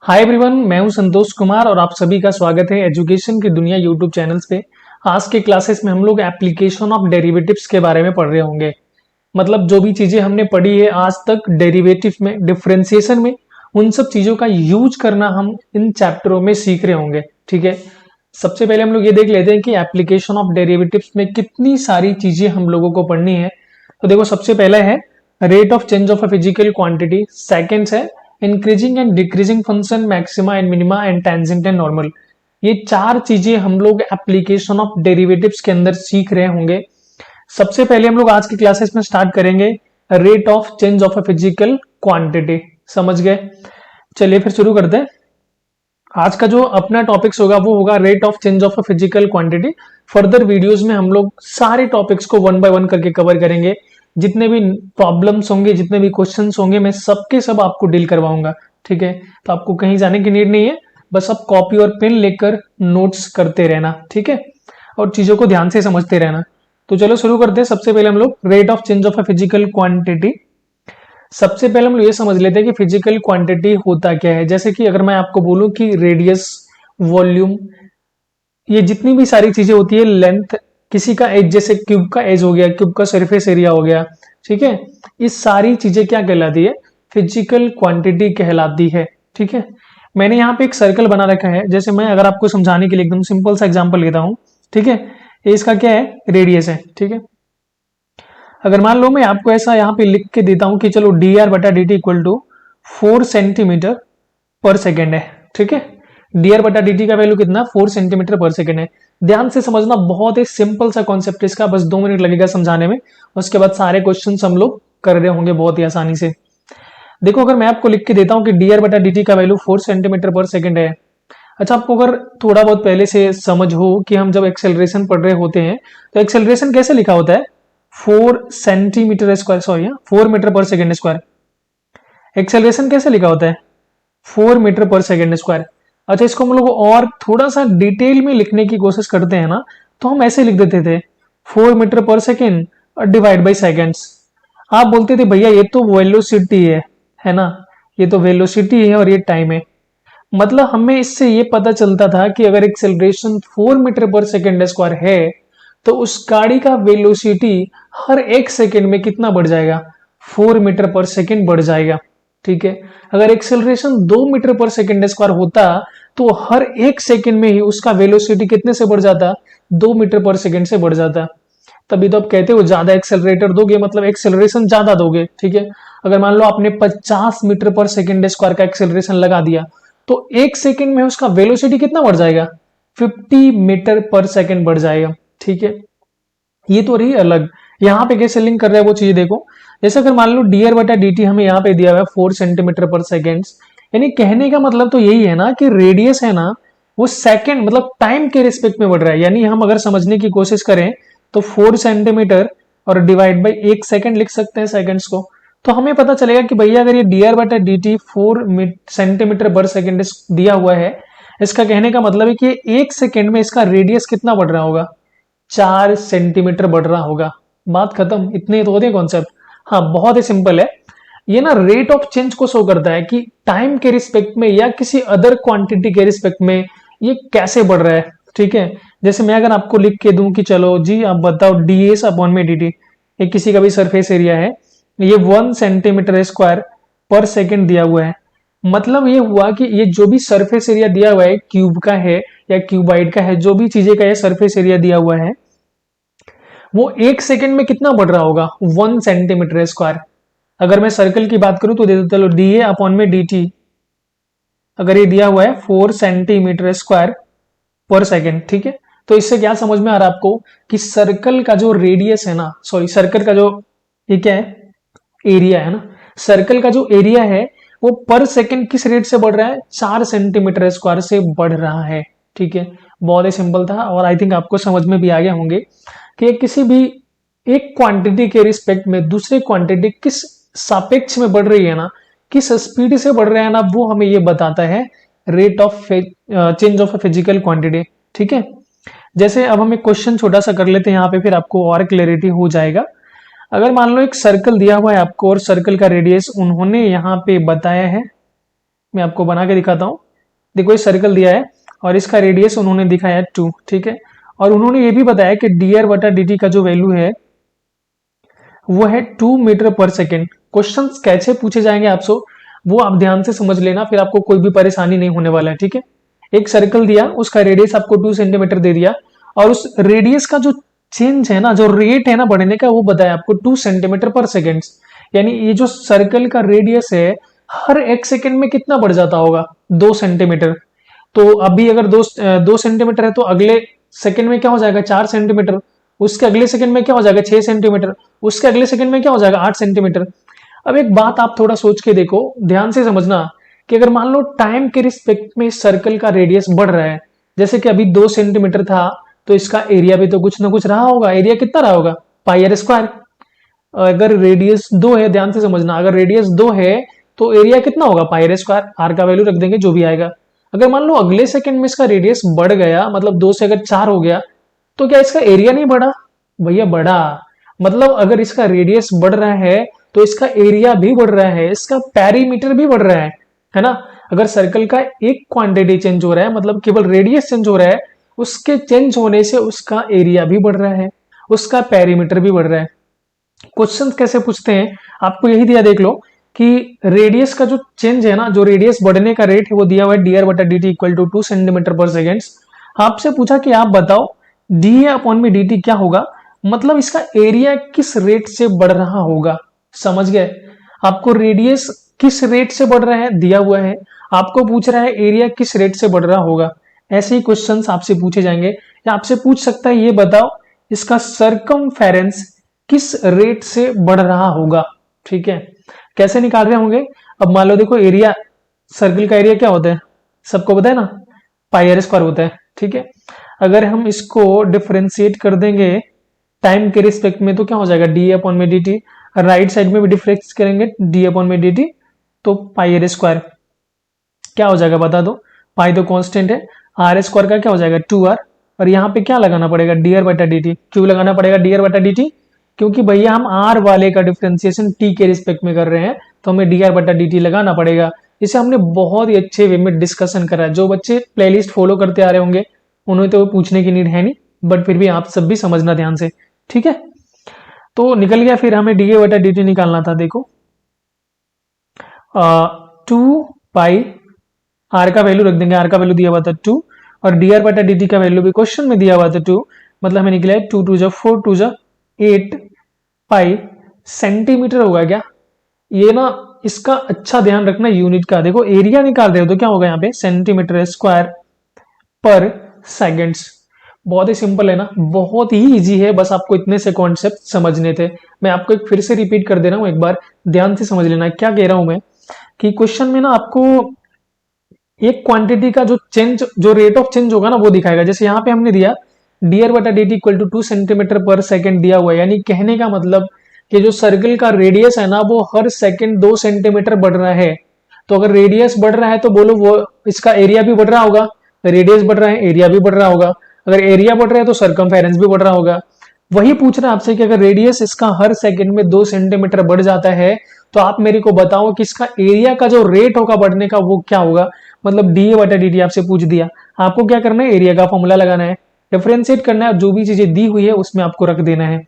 Hi everyone, मैं हूं संतोष कुमार और आप सभी का स्वागत है एजुकेशन की दुनिया यूट्यूब चैनल्स पे। आज के क्लासेस में हम लोग एप्लीकेशन ऑफ डेरिवेटिव्स के बारे में पढ़ रहे होंगे। मतलब जो भी चीजें हमने पढ़ी है आज तक डेरिवेटिव में, डिफरेंशिएशन में, उन सब चीजों का यूज करना हम इन चैप्टरों में सीख रहे होंगे। ठीक है, सबसे पहले हम लोग ये देख लेते हैं कि एप्लीकेशन ऑफ डेरिवेटिव्स में कितनी सारी चीजें हम लोगों को पढ़नी है। तो देखो, सबसे पहला है rate of change of a physical quantity, second है increasing and decreasing function, maxima and minima and tangent and normal. ये चार चीजें हम लोग एप्लीकेशन ऑफ डेरिवेटिव्स के अंदर सीख रहे होंगे। सबसे पहले हम लोग आज की क्लासेस में स्टार्ट करेंगे rate of change of a physical quantity. समझ गए? चलिए फिर शुरू करते हैं। आज का जो अपना टॉपिक्स होगा वो होगा rate of change of a physical quantity. Further videos में हम लोग सारे टॉपिक्स को वन बाय वन करके कवर करेंगे। जितने भी प्रॉब्लम्स होंगे, जितने भी क्वेश्चंस होंगे, मैं सबके सब आपको डील करवाऊंगा। ठीक है, तो आपको कहीं जाने की नीड नहीं है, बस आप कॉपी और पेन लेकर नोट्स करते रहना। ठीक है, और चीजों को ध्यान से समझते रहना। तो चलो शुरू करते हैं। सबसे पहले हम लोग rate of change of a physical quantity. सबसे पहले हम लोग ये समझ लेते हैं कि फिजिकल क्वांटिटी होता क्या है। जैसे कि अगर मैं आपको बोलूं कि रेडियस, वॉल्यूम, ये जितनी भी सारी चीजें होती है, लेंथ, किसी का एज, जैसे क्यूब का एज हो गया, क्यूब का सरफेस एरिया हो गया। ठीक है, ये सारी चीजें क्या कहलाती है? फिजिकल क्वांटिटी कहलाती है। ठीक है, मैंने यहाँ पे एक सर्कल बना रखा है। जैसे मैं अगर आपको समझाने के लिए एकदम सिंपल सा एग्जांपल लेता हूँ। ठीक है, ये इसका क्या है? रेडियस है। ठीक है, अगर मान लो मैं आपको ऐसा यहाँ पे लिख के देता हूं कि चलो डी आर बटा D T equal to 4 centimetre per second है। ठीक है, डी आर बटा डी टी का वैल्यू कितना? 4 सेंटीमीटर पर सेकेंड है। ध्यान से समझना, बहुत ही सिंपल सा कॉन्सेप्ट है इसका, बस 2 मिनट लगेगा समझाने में। उसके बाद सारे क्वेश्चन हम लोग कर रहे होंगे बहुत ही आसानी से। देखो, अगर मैं आपको लिख के देता हूं कि डी आर बटा डी टी का वैल्यू 4 सेंटीमीटर पर सेकेंड है। अच्छा, आपको अगर थोड़ा बहुत पहले से समझ हो कि हम जब एक्सेलरेशन पढ़ रहे होते हैं तो एक्सेलरेशन कैसे लिखा होता है? 4 सेंटीमीटर स्क्वायर, सॉरी, 4 मीटर पर सेकेंड स्क्वायर। एक्सेलरेशन कैसे लिखा होता है? 4 मीटर पर सेकेंड स्क्वायर। अच्छा, इसको हम लोग और थोड़ा सा डिटेल में लिखने की कोशिश करते हैं ना, तो हम ऐसे लिख देते थे 4 मीटर पर सेकेंड और डिवाइड बाई सेकेंड्स। आप बोलते थे भैया ये तो वेलोसिटी है ना, ये तो वेलोसिटी है और ये टाइम है। मतलब हमें इससे ये पता चलता था कि अगर एक्सेलरेशन 4 मीटर पर सेकेंड स्क्वायर है तो उस गाड़ी का वेलोसिटी हर 1 सेकेंड में कितना बढ़ जाएगा? 4 मीटर पर सेकेंड बढ़ जाएगा। ठीक है, अगर एक्सेलरेशन 2 मीटर पर सेकेंड स्क्वायर होता तो हर 1 सेकेंड में ही उसका वेलोसिटी कितने से बढ़ जाता? 2 मीटर पर सेकेंड से बढ़ जाता। तभी तो आप कहते हो ज्यादा एक्सेलरेटर दोगे मतलब एक्सेलरेशन ज्यादा दोगे। ठीक है, अगर मान लो आपने 50 मीटर पर सेकेंड स्क्वायर का एक्सेलरेशन लगा दिया तो 1 सेकेंड में उसका वेलोसिटी कितना बढ़ जाएगा? 50 मीटर पर सेकेंड बढ़ जाएगा। ठीक है, ये तो रही अलग। यहाँ पे कैसे लिंक कर रहा है वो चीज देखो। जैसे अगर मान लो डी आर बटा डी टी हमें यहाँ पे दिया हुआ है 4 सेंटीमीटर पर सेकेंड, यानी कहने का मतलब तो यही है ना कि रेडियस है ना, वो सेकेंड मतलब टाइम के रिस्पेक्ट में बढ़ रहा है। यानी हम अगर समझने की कोशिश करें तो 4 सेंटीमीटर और डिवाइड बाई 1 सेकेंड लिख सकते हैं सेकेंड्स को। तो हमें पता चलेगा कि भैया अगर ये डी आर बटा D T 4 centimetre per second दिया हुआ है, इसका कहने का मतलब है कि 1 सेकेंड में इसका रेडियस कितना बढ़ रहा होगा? 4 सेंटीमीटर बढ़ रहा होगा। बात खत्म। इतने तो होते हैं कॉन्सेप्ट। हाँ, बहुत ही सिंपल है। ये ना रेट ऑफ चेंज को शो करता है कि टाइम के रिस्पेक्ट में या किसी अदर क्वांटिटी के रिस्पेक्ट में ये कैसे बढ़ रहा है। ठीक है, जैसे मैं अगर आपको लिख के दूं कि चलो जी आप बताओ डी एस अपॉन में डी टी, ये किसी का भी सरफेस एरिया है, ये 1 सेंटीमीटर स्क्वायर पर सेकेंड दिया हुआ है। मतलब ये हुआ कि ये जो भी सरफेस एरिया दिया हुआ है, क्यूब का है या क्यूबाइड का है, जो भी चीजें का ये सरफेस एरिया दिया हुआ है, वो 1 सेकेंड में कितना बढ़ रहा होगा? 1 सेंटीमीटर स्क्वायर। अगर मैं सर्कल की बात करूं तो दे दो चलो डी ए अपॉन में डी टी, अगर ये दिया हुआ है 4 सेंटीमीटर स्क्वायर पर सेकेंड। ठीक है, तो इससे क्या समझ में आ रहा है आपको कि सर्कल का जो रेडियस है ना, सॉरी सर्कल का जो ये क्या है? एरिया है ना, सर्कल का जो एरिया है वो पर सेकेंड किस रेट से बढ़ रहा है? 4 सेंटीमीटर स्क्वायर से बढ़ रहा है। ठीक है, बहुत ही सिंपल था और आई थिंक आपको समझ में भी आ गया होंगे कि किसी भी एक क्वांटिटी के रिस्पेक्ट में दूसरे क्वांटिटी किस सापेक्ष में बढ़ रही है ना, किस स्पीड से बढ़ रहा है ना, वो हमें ये बताता है rate of change of physical quantity. ठीक है, जैसे अब हम एक क्वेश्चन छोटा सा कर लेते हैं यहाँ पे, फिर आपको और क्लैरिटी हो जाएगा। अगर मान लो एक सर्कल दिया हुआ है आपको और सर्कल का रेडियस उन्होंने यहाँ पे बताया है मैं आपको बना के दिखाता हूँ। देखो ये सर्कल दिया है और इसका रेडियस उन्होंने दिखाया है 2, ठीक है। और उन्होंने ये भी बताया कि डी बटा dt का जो वैल्यू है वो है 2 मीटर पर सेकेंड। क्वेश्चन कैसे पूछे जाएंगे आपसे वो आप ध्यान से समझ लेना, फिर आपको कोई भी परेशानी नहीं होने वाला है, ठीक है। एक सर्कल दिया, उसका रेडियस आपको 2 सेंटीमीटर दे दिया और उस रेडियस का जो चेंज है ना, जो रेट है ना बढ़ने का, वो बताया आपको 2 सेंटीमीटर पर सेकेंड। यानी ये जो सर्कल का रेडियस है हर 1 सेकेंड में कितना बढ़ जाता होगा, 2 सेंटीमीटर। तो अभी अगर 2 सेंटीमीटर है तो अगले सेकंड में क्या हो जाएगा, 4 सेंटीमीटर। उसके अगले सेकंड में क्या हो जाएगा, 6 सेंटीमीटर। उसके अगले सेकंड में क्या हो जाएगा, 8 सेंटीमीटर। अब एक बात आप थोड़ा सोच के देखो, ध्यान से समझना कि अगर मान लो टाइम के रिस्पेक्ट में सर्कल का रेडियस बढ़ रहा है, जैसे कि अभी 2 सेंटीमीटर था तो इसका एरिया भी तो कुछ ना कुछ रहा होगा। एरिया कितना रहा होगा, पाई आर स्क्वायर। अगर रेडियस 2 है, ध्यान से समझना, अगर रेडियस 2 है तो एरिया कितना होगा, पाई आर स्क्वायर। आर का वैल्यू रख देंगे जो भी आएगा। अगर मान लो अगले सेकंड में इसका रेडियस बढ़ गया, मतलब 2 से अगर 4 हो गया, तो क्या इसका एरिया नहीं बढ़ा, भैया बढ़ा। मतलब अगर इसका रेडियस बढ़ रहा है तो इसका एरिया भी बढ़ रहा है, इसका पेरीमीटर भी बढ़ रहा है ना। अगर सर्कल का एक क्वांटिटी चेंज हो रहा है, मतलब केवल रेडियस चेंज हो रहा है, उसके चेंज होने से उसका एरिया भी बढ़ रहा है, उसका पेरीमीटर भी बढ़ रहा है। क्वेश्चन कैसे पूछते हैं, आपको यही दिया, देख लो कि रेडियस का जो चेंज है ना, जो रेडियस बढ़ने का रेट है वो दिया हुआ है डी आर बटा D T equal to 2 centimetre per second. आपसे पूछा कि आप बताओ डी ए अपॉन में डी टी क्या होगा, मतलब इसका एरिया किस रेट से बढ़ रहा होगा। समझ गए, आपको रेडियस किस रेट से बढ़ रहा है दिया हुआ है, आपको पूछ रहा है एरिया किस रेट से बढ़ रहा होगा। ऐसे ही क्वेश्चंस आपसे पूछे जाएंगे, या आपसे पूछ सकता है ये बताओ इसका सरकमफेरेंस किस रेट से बढ़ रहा होगा, ठीक है। कैसे निकाल रहे होंगे, अब मान लो देखो एरिया, सर्कल का एरिया क्या होता है, सबको पता है ना, पाई आर स्क्वायर होता है, ठीक है। अगर हम इसको डिफरेंशिएट कर देंगे टाइम के रिस्पेक्ट में तो क्या हो जाएगा, डी अपॉन में डी टी। राइट साइड में भी डिफरेंस करेंगे डी अपॉन में डी टी, तो पाई आर स्क्वायर क्या हो जाएगा बता दो। पाई तो कांस्टेंट है, आर स्क्वायर का क्या हो जाएगा 2r। और यहाँ पे क्या लगाना पड़ेगा, डी आर बटा डी टी। क्यों लगाना पड़ेगा डी आर बटा डी टी, क्योंकि भैया हम आर वाले का डिफरेंशिएशन टी के रिस्पेक्ट में कर रहे हैं, तो हमें डी आर बटा डी टी लगाना पड़ेगा। इसे हमने बहुत ही अच्छे वे में डिस्कशन करा है। जो बच्चे प्लेलिस्ट फॉलो करते आ रहे होंगे उन्हें तो पूछने की नीड है नहीं, बट फिर भी आप सब भी समझना ध्यान से, ठीक है। तो निकल गया, फिर हमें डी ए बटा डी टी निकालना था। देखो 2 पाई, आर का वैल्यू रख देंगे, आर का वैल्यू दिया हुआ था 2, और डी आर बटा डी टी का वैल्यू भी क्वेश्चन में दिया हुआ था 2, मतलब हमें निकला है 2 2 जा 4 2 जा 8 पाई सेंटीमीटर होगा क्या। ये ना इसका अच्छा ध्यान रखना यूनिट का। देखो एरिया निकाल रहे हो तो क्या होगा यहाँ पे, सेंटीमीटर स्क्वायर पर सेकेंड्स। बहुत ही सिंपल है ना, बहुत ही इजी है, बस आपको इतने से कॉन्सेप्ट समझने थे। मैं आपको एक फिर से रिपीट कर दे रहा हूँ, एक बार ध्यान से समझ लेना क्या कह रहा हूं मैं, कि क्वेश्चन में ना आपको एक क्वांटिटी का जो चेंज, जो रेट ऑफ चेंज होगा ना वो दिखाएगा। जैसे यहाँ पे हमने दिया डी आर बटा D T equal to 2 centimetre per second दिया हुआ है, यानी कहने का मतलब कि जो सर्कल का रेडियस है ना वो हर सेकेंड 2 सेंटीमीटर बढ़ रहा है। तो अगर रेडियस बढ़ रहा है तो बोलो वो इसका एरिया भी बढ़ रहा होगा, रेडियस बढ़ रहा है एरिया भी बढ़ रहा होगा, अगर एरिया बढ़ रहा है तो सरकमफेरेंस भी बढ़ रहा होगा। वही पूछ रहा है आपसे कि अगर रेडियस इसका हर सेकंड में 2 सेंटीमीटर बढ़ जाता है तो आप मेरे को बताओ कि इसका एरिया का जो रेट होगा बढ़ने का वो क्या होगा। मतलब डी ए बटा डी टी आपसे पूछ दिया, आपको क्या करना है, एरिया का फॉर्मूला लगाना है, डिफरेंशिएट करना है, जो भी चीजें दी हुई है उसमें आपको रख देना है।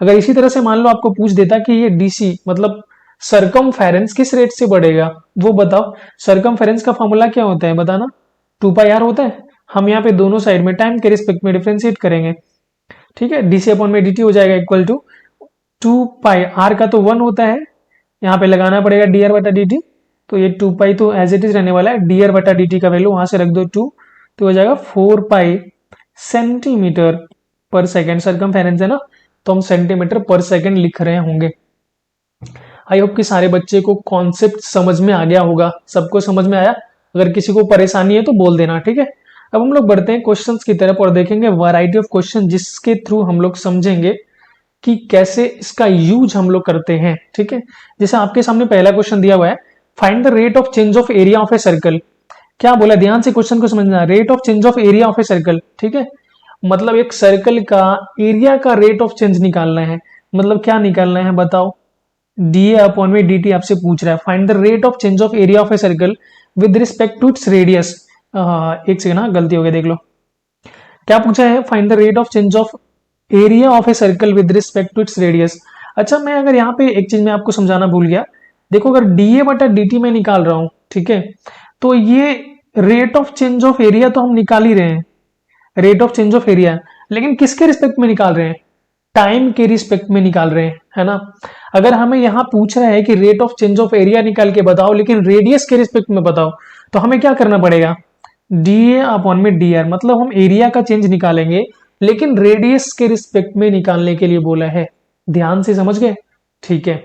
अगर इसी तरह से मान लो आपको पूछ देता कि ये डीसी मतलब सरकमफेरेंस किस रेट से बढ़ेगा वो बताओ। सरकमफेरेंस का फॉर्मूला क्या होता है बताना, 2 पाई आर होता है। हम यहाँ पे दोनों साइड में टाइम के रिस्पेक्ट में डिफरेंशिएट करेंगे, ठीक है। डीसी अपॉन में डी टी हो जाएगा इक्वल टू 2 पाई, आर का तो 1 होता है, यहाँ पे लगाना पड़ेगा डी आर बटा डी टी। तो ये 2 पाई तो एज इट इज रहने वाला है, डी आर बटा डी टी का वैल्यू वहां से रख दो 2, तो हो जाएगा 4 पाई सेंटीमीटर पर सेकेंड। सरकमफेरेंस है ना, तो हम सेंटीमीटर पर सेकेंड लिख रहे होंगे। आई होप कि सारे बच्चे को कॉन्सेप्ट समझ में आ गया होगा, सबको समझ में आया। अगर किसी को परेशानी है तो बोल देना, ठीक है। अब हम लोग बढ़ते हैं क्वेश्चंस की तरफ और देखेंगे वैरायटी ऑफ क्वेश्चन, जिसके थ्रू हम लोग समझेंगे कि कैसे इसका यूज हम लोग करते हैं, ठीक है। जैसे आपके सामने पहला क्वेश्चन दिया हुआ है, find the rate of change of area of a circle. क्या बोला, ध्यान से क्वेश्चन को समझना, rate of change of area of a circle, ठीक है। मतलब एक सर्कल का एरिया का रेट ऑफ चेंज निकालना है, मतलब क्या निकालना है बताओ। डी ए अपॉन में डी टी आपसे पूछ रहा है, find the rate of change of area of a circle with respect to its radius. एक सेकंड, हाँ गलती हो गई, देख लो क्या पूछा है, find the rate of change of area of a circle with respect to its radius. अच्छा, मैं अगर यहाँ पे एक चीज मैं आपको समझाना भूल गया, देखो अगर डीए बटा dt में निकाल रहा हूं, ठीक है, तो ये rate of change of area तो हम निकाल ही रहे हैं, rate of change of area, लेकिन किसके रिस्पेक्ट में निकाल रहे हैं, टाइम के रिस्पेक्ट में निकाल रहे हैं, है ना। अगर हमें यहां पूछ रहा है कि rate of change of area निकाल के बताओ लेकिन रेडियस के रिस्पेक्ट में बताओ, तो हमें क्या करना पड़ेगा, डी अपॉन में डी आर, मतलब हम एरिया का चेंज निकालेंगे लेकिन रेडियस के रिस्पेक्ट में निकालने के लिए बोला है। ध्यान से समझ गए, ठीक है,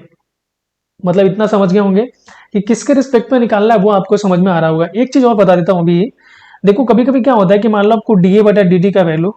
मतलब इतना समझ गए होंगे कि किसके रिस्पेक्ट में निकालना है वो आपको समझ में आ रहा होगा। एक चीज और बता देता हूं अभी, देखो कभी कभी क्या होता है कि मान लो आपको डीए बटा dt का वैल्यू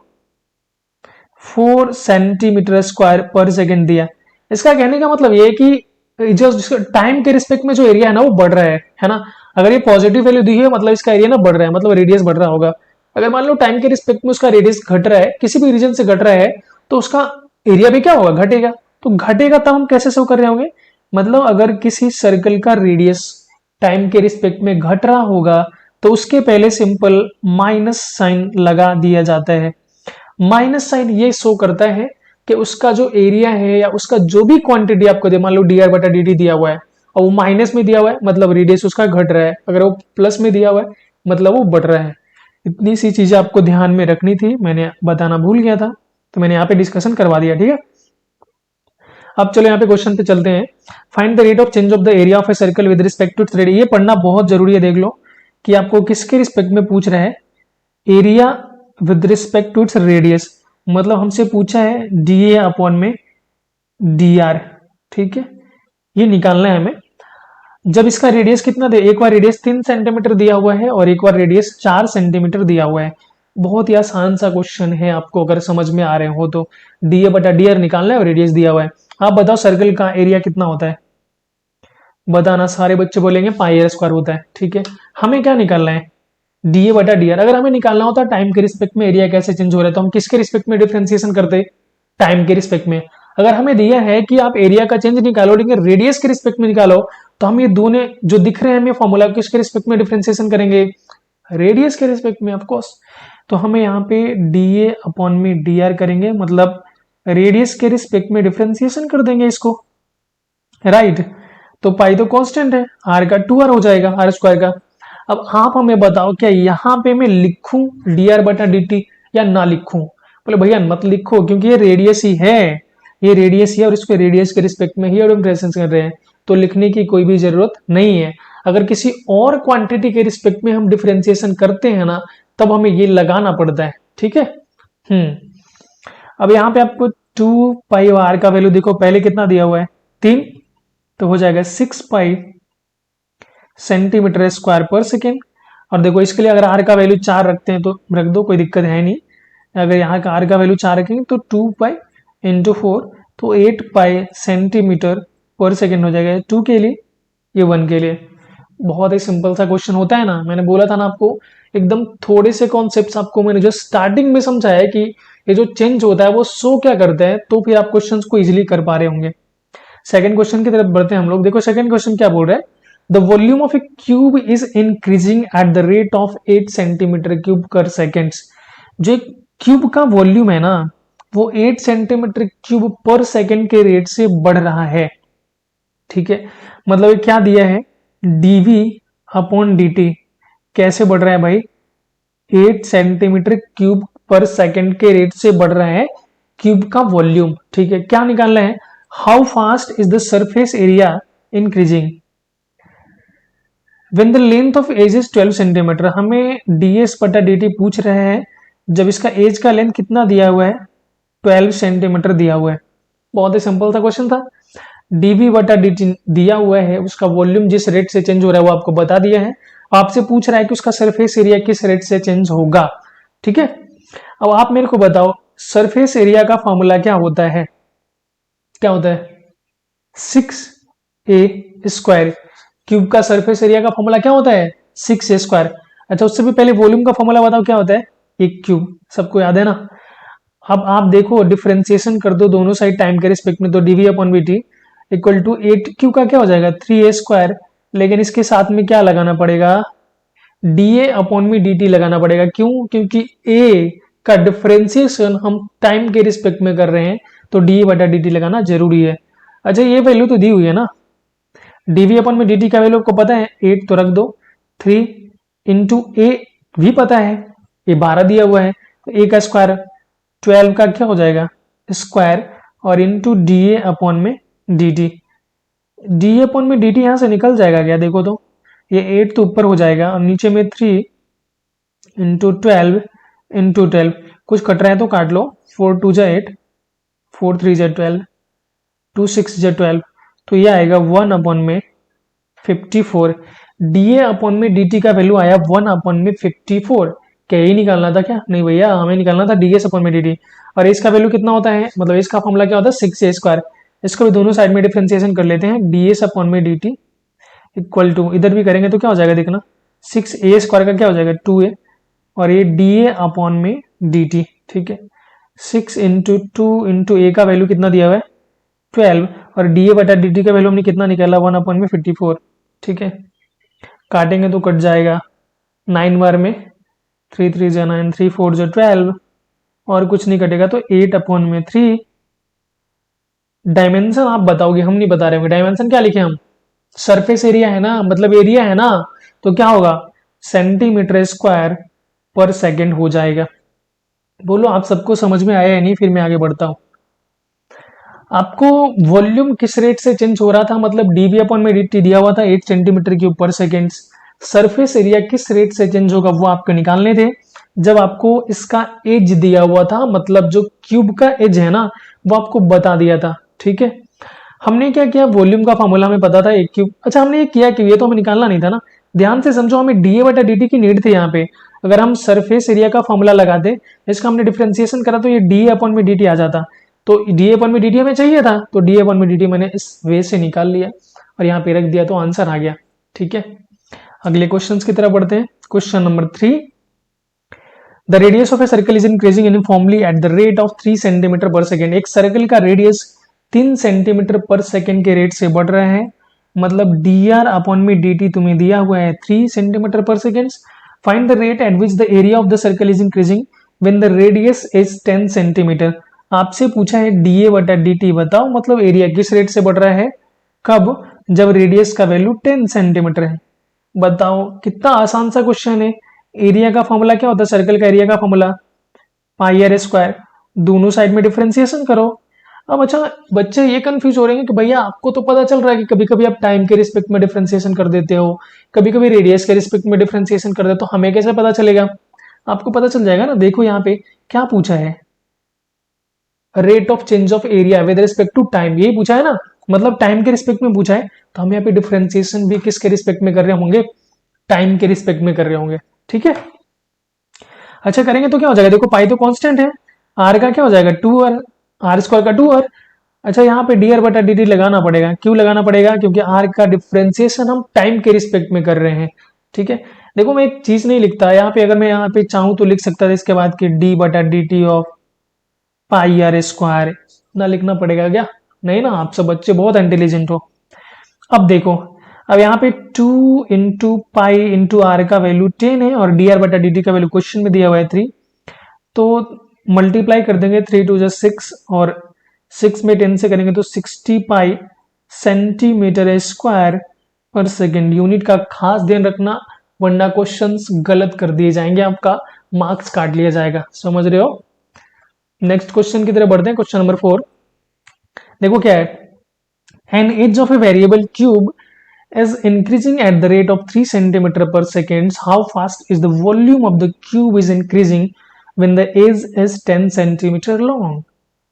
4 सेंटीमीटर स्क्वायर पर सेकेंड दिया, इसका कहने का मतलब ये है कि जो टाइम के रिस्पेक्ट में जो एरिया है ना वो बढ़ रहा है ना। अगर ये पॉजिटिव वैल्यू दी है मतलब इसका एरिया ना बढ़ रहा है, मतलब रेडियस बढ़ रहा होगा। अगर मान लो टाइम के रिस्पेक्ट में उसका रेडियस घट रहा है, किसी भी रीजन से घट रहा है, तो उसका एरिया भी क्या होगा, घटेगा। तो घटेगा तब हम कैसे शो कर रहे होंगे, मतलब अगर किसी सर्कल का रेडियस टाइम के रिस्पेक्ट में घट रहा होगा तो उसके पहले सिंपल माइनस साइन लगा दिया जाता है। माइनस साइन ये शो करता है कि उसका जो एरिया है या उसका जो भी क्वांटिटी आपको दे, मान लो डी आर बटा डी टी दिया हुआ है और वो माइनस में दिया हुआ है मतलब रेडियस उसका घट रहा है, अगर वो प्लस में दिया हुआ है मतलब वो बढ़ रहा है। इतनी सी चीजें आपको ध्यान में रखनी थी, मैंने बताना भूल गया था, तो मैंने यहाँ पे डिस्कशन करवा दिया, ठीक है। अब चलो यहाँ पे क्वेश्चन पे चलते हैं। Find the rate of change of the area of a circle with respect to its radius. ये पढ़ना बहुत जरूरी है, देख लो कि आपको किसके रिस्पेक्ट में पूछ रहा है, area with respect to its radius, मतलब हमसे पूछा है डी अपॉन में डी आर, ठीक है, ये निकालना है हमें। जब इसका रेडियस कितना दे, एक बार रेडियस 3 सेंटीमीटर दिया हुआ है और एक बार रेडियस 4 सेंटीमीटर दिया हुआ है। बहुत ही आसान सा क्वेश्चन है, आपको अगर समझ में आ रहे हो तो डी ए बटा डी आर निकालना है और रेडियस दिया हुआ है। आप बताओ सर्कल का एरिया कितना होता है, बताना, सारे बच्चे बोलेंगे पाई आर स्क्वायर होता है, ठीक है। हमें क्या निकालना है, डी ए बटा डी आर। अगर हमें निकालना होता टाइम के रिस्पेक्ट में एरिया कैसे चेंज हो रहा है, तो हम किसके रिस्पेक्ट में डिफरेंशिएशन करते, टाइम के रिस्पेक्ट में। अगर हमें दिया है कि आप एरिया का चेंज निकालो लेकिन रेडियस के रिस्पेक्ट में निकालो, तो हम ये दोनों जो दिख रहे हैं हमें फॉर्मूला, किसके रिस्पेक्ट में डिफरेंशिएशन करेंगे, रेडियस के रिस्पेक्ट में ऑफ कोर्स। तो हमें यहाँ पे डी ए अपॉन में डी आर करेंगे, मतलब रेडियस के रिस्पेक्ट में डिफरेंशिएशन कर देंगे इसको, राइट। तो पाई तो कांस्टेंट है, आर का 2r हो जाएगा, आर स्क्वायर का। अब आप हमें बताओ क्या यहाँ पे मैं लिखूं डी आर बटा डी टी या ना लिखूं। बोले भैया मत लिखो क्योंकि ये रेडियस ही है, ये रेडियस ही है और इसके रेडियस के रिस्पेक्ट में ही डिफरेंशिएशन कर रहे हैं, तो लिखने की कोई भी जरूरत नहीं है। अगर किसी और क्वांटिटी के रिस्पेक्ट में हम डिफरेंशिएशन करते हैं ना, तब हमें ये लगाना पड़ता है, ठीक है। अब यहाँ पे आपको 2 पाई आर का वैल्यू देखो, पहले कितना दिया हुआ है 3, तो हो जाएगा 6 पाई सेंटीमीटर स्क्वायर पर सेकेंड। और देखो इसके लिए अगर आर का वैल्यू 4 रखते हैं तो रख दो, कोई दिक्कत है नहीं। अगर यहाँ का आर का वैल्यू 4 रखेंगे तो 2 पाई इंटू 4, तो 8 पाई सेंटीमीटर पर सेकेंड हो जाएगा, 2 के लिए ये 1 के लिए। बहुत ही सिंपल सा क्वेश्चन होता है ना, मैंने बोला था ना आपको, एकदम थोड़े से कॉन्सेप्ट्स आपको मैंने जो स्टार्टिंग में समझाया है कि ये जो चेंज होता है वो शो क्या करता है, तो फिर आप क्वेश्चंस को इजीली कर पा रहे होंगे। सेकंड क्वेश्चन की तरफ बढ़ते हैं हम लोग। देखो सेकंड क्वेश्चन क्या बोल रहा है, the volume of A cube is increasing at the rate of 8 centimetre cube पर सेकेंड। जो क्यूब का वॉल्यूम है ना वो 8 सेंटीमीटर क्यूब पर सेकेंड के रेट से बढ़ रहा है, ठीक है। मतलब ये क्या दिया है, dv अपॉन dt कैसे बढ़ रहा है भाई, 8 सेंटीमीटर क्यूब पर सेकेंड के रेट से बढ़ रहा है क्यूब का वॉल्यूम, ठीक है। क्या निकालना है, how fast is the surface area increasing when the length of edge is 12 centimetre. हमें ds बटा dt पूछ रहे हैं जब इसका एज का लेंथ कितना दिया हुआ है, 12 सेंटीमीटर दिया हुआ है। बहुत ही सिंपल सा क्वेश्चन था। dv बटा dt दिया हुआ है, उसका वॉल्यूम जिस रेट से चेंज हो रहा है वो आपको बता दिया है, आपसे पूछ रहा है कि उसका सरफेस एरिया किस रेट से चेंज होगा, ठीक है। अब आप मेरे को बताओ सरफेस एरिया का फॉर्मूला क्या होता है, क्या होता है 6a स्क्वायर। क्यूब का सरफेस एरिया का फॉर्मूला क्या होता है 6a स्क्वायर। अच्छा उससे भी पहले वॉल्यूम का फॉर्मूला बताओ क्या होता है, एक क्यूब, सबको याद है ना। अब आप देखो डिफरेंशिएशन कर दो दोनों साइड टाइम के रिस्पेक्ट में, तो dv upon bt equal to 8 Q का क्या हो जाएगा 3a स्क्वायर, लेकिन इसके साथ में क्या लगाना पड़ेगा डी ए अपॉन में डी टी लगाना पड़ेगा। क्यों? क्योंकि ए का डिफ्रेंसिएशन हम टाइम के रिस्पेक्ट में कर रहे हैं, तो डी ए बटा डी टी लगाना जरूरी है। अच्छा, ये वैल्यू तो दी हुई है ना, डीवी अपॉन में डी टी का वैल्यू आपको पता है 8, तो रख दो 3 इंटू ए भी पता है, ये 12 दिया हुआ है, तो ए का स्क्वायर 12 का क्या हो जाएगा स्क्वायर, और इंटू डी ए अपॉन में D T. D A upon में डी टी यहां से निकल जाएगा क्या? देखो तो ये 8 तो ऊपर हो जाएगा और नीचे में 3 इंटू 12 इंटू 12, कुछ कट रहा है तो काट लो, 4 2 जा 8, 4 3 जा 12, 2 6 जा 12, तो ये आएगा 1 अपॉन में 54। डी ए अपॉन में डी टी का वैल्यू आया 1 अपॉन में 54। क्या यही निकालना था क्या? नहीं भैया, हमें निकालना था डी एस अपॉन में डी टी। और इसका वैल्यू कितना होता है, मतलब इसका फॉर्मूला क्या होता है 6 ए स्क्वायर। इसको भी दोनों साइड में डिफ्रेंसिएशन कर लेते हैं, डी एस अपॉन में डी टी इक्वल टू, इधर भी करेंगे तो क्या हो जाएगा देखना, 6 ए स्क्वायर का क्या हो जाएगा 2 ए, और ये डी ए अपॉन में डी टी। ठीक है, 6 इंटू 2 इंटू ए का वैल्यू कितना दिया हुआ है 12, और डी ए बटा डी टी का वैल्यू हमने कितना निकाला 1 अपॉन में 54। ठीक है, काटेंगे तो कट जाएगा 9 बार में, 3 3 जा 9, 3 4 जा 12, और कुछ नहीं कटेगा तो 8 अपॉन में 3। डायमेंशन आप बताओगे, हम नहीं बता रहे होंगे। डायमेंशन क्या लिखे हम, सरफेस एरिया है ना, मतलब एरिया है ना, तो क्या होगा सेंटीमीटर स्क्वायर पर सेकेंड हो जाएगा। बोलो आप सबको समझ में आया है नहीं? फिर मैं आगे बढ़ता हूं। आपको वॉल्यूम किस रेट से चेंज हो रहा था, मतलब डीवी अपॉन में डी टी दिया हुआ था 8 सेंटीमीटर क्यूब पर सेकेंड। सरफेस एरिया किस रेट से चेंज होगा वो आपको निकालने थे, जब आपको इसका एज दिया हुआ था, मतलब जो क्यूब का एज है ना वो आपको बता दिया था। ठीक है, हमने क्या किया, वॉल्यूम का फॉर्मूला हमें पता था एक क्यूब। अच्छा, हमने ये किया कि ये तो हमें निकालना नहीं था ना, ध्यान से समझो, हमें डी ए बटा डी टी की नीड थी यहाँ पे। अगर हम सरफेस एरिया का फॉर्मूला लगाते, इसका हमने डिफ्रेंसिएशन करा तो ये डी ए अपॉन में डी टी आ जाता, तो डी ए अपॉन में डी टी हमें चाहिए था, तो डी ए अपॉन में डी टी मैंने इस वे से निकाल लिया और यहाँ पे रख दिया, तो आंसर आ गया। ठीक है, अगले क्वेश्चन की तरफ बढ़ते हैं। Question number 3, the radius of a circle is increasing uniformly eight the rate of 3 centimetre per second. एक सर्कल का रेडियस 3 सेंटीमीटर पर सेकेंड के रेट से बढ़ रहा है, मतलब डी आर अपॉन में डी टी तुम्हें दिया हुआ है 3 centimetre per second. Find the rate at which the area of the circle is increasing when the radius is 10 centimetre. आपसे पूछा है डी ए बटा डी टी, बताओ मतलब एरिया किस रेट से बढ़ रहा है, कब, जब रेडियस का वैल्यू 10 सेंटीमीटर है। बताओ, कितना आसान सा क्वेश्चन है। एरिया का फॉर्मूला क्या होता है, सर्कल का एरिया का फॉर्मूला पाई आर स्क्वायर, दोनों साइड में डिफरेंशिएशन करो। अब अच्छा, बच्चे ये कंफ्यूज हो रहे हैं कि भैया आपको तो पता चल रहा है कि कभी कभी आप टाइम के रिस्पेक्ट में डिफरेंशिएशन कर देते हो, कभी कभी रेडियस के रिस्पेक्ट में डिफरेंशिएशन कर देते हो, तो हमें कैसे पता चलेगा? आपको पता चल जाएगा ना। देखो यहाँ पे क्या पूछा है, rate of change of area with respect to time, यही पूछा है ना, मतलब टाइम के रिस्पेक्ट में पूछा है, तो हम यहाँ पे डिफरेंशिएशन भी किसके रिस्पेक्ट में कर रहे होंगे, टाइम के रिस्पेक्ट में कर रहे होंगे। ठीक है, अच्छा करेंगे तो क्या हो जाएगा, देखो पाई तो कांस्टेंट है, आर का क्या हो जाएगा 2r, आर स्क्वायर का 2r। अच्छा, यहाँ पे डी आर बटा डी टी लगाना पड़ेगा। क्यों लगाना पड़ेगा? क्योंकि आर का डिफरेंशिएशन हम टाइम के रिस्पेक्ट में कर रहे हैं। ठीक है, देखो मैं एक चीज नहीं लिखता यहाँ पे, अगर मैं यहाँ पे चाहूँ तो लिख सकता था इसके बाद कि डी बटा D T of pi are square, ना लिखना पड़ेगा क्या? नहीं ना, आप सब बच्चे बहुत इंटेलिजेंट हो। अब देखो, अब यहाँ पे 2 इंटू पाई इंटू आर का वैल्यू 10 है और डी आर बटा डी टी का वैल्यू क्वेश्चन में दिया हुआ है 3, तो मल्टीप्लाई कर देंगे, 3 2 6, और 6 में 10 से करेंगे तो 60 पाई सेंटीमीटर स्क्वायर पर सेकेंड। यूनिट का खास ध्यान रखना, वरना क्वेश्चंस गलत कर दिए जाएंगे, आपका मार्क्स काट लिया जाएगा, समझ रहे हो। नेक्स्ट क्वेश्चन की तरफ बढ़ते हैं। क्वेश्चन नंबर 4, देखो क्या है, an edge of a variable cube is increasing at the rate of 3 centimeter per second. How fast is the volume of the cube is increasing when the edge is 10 centimeter long?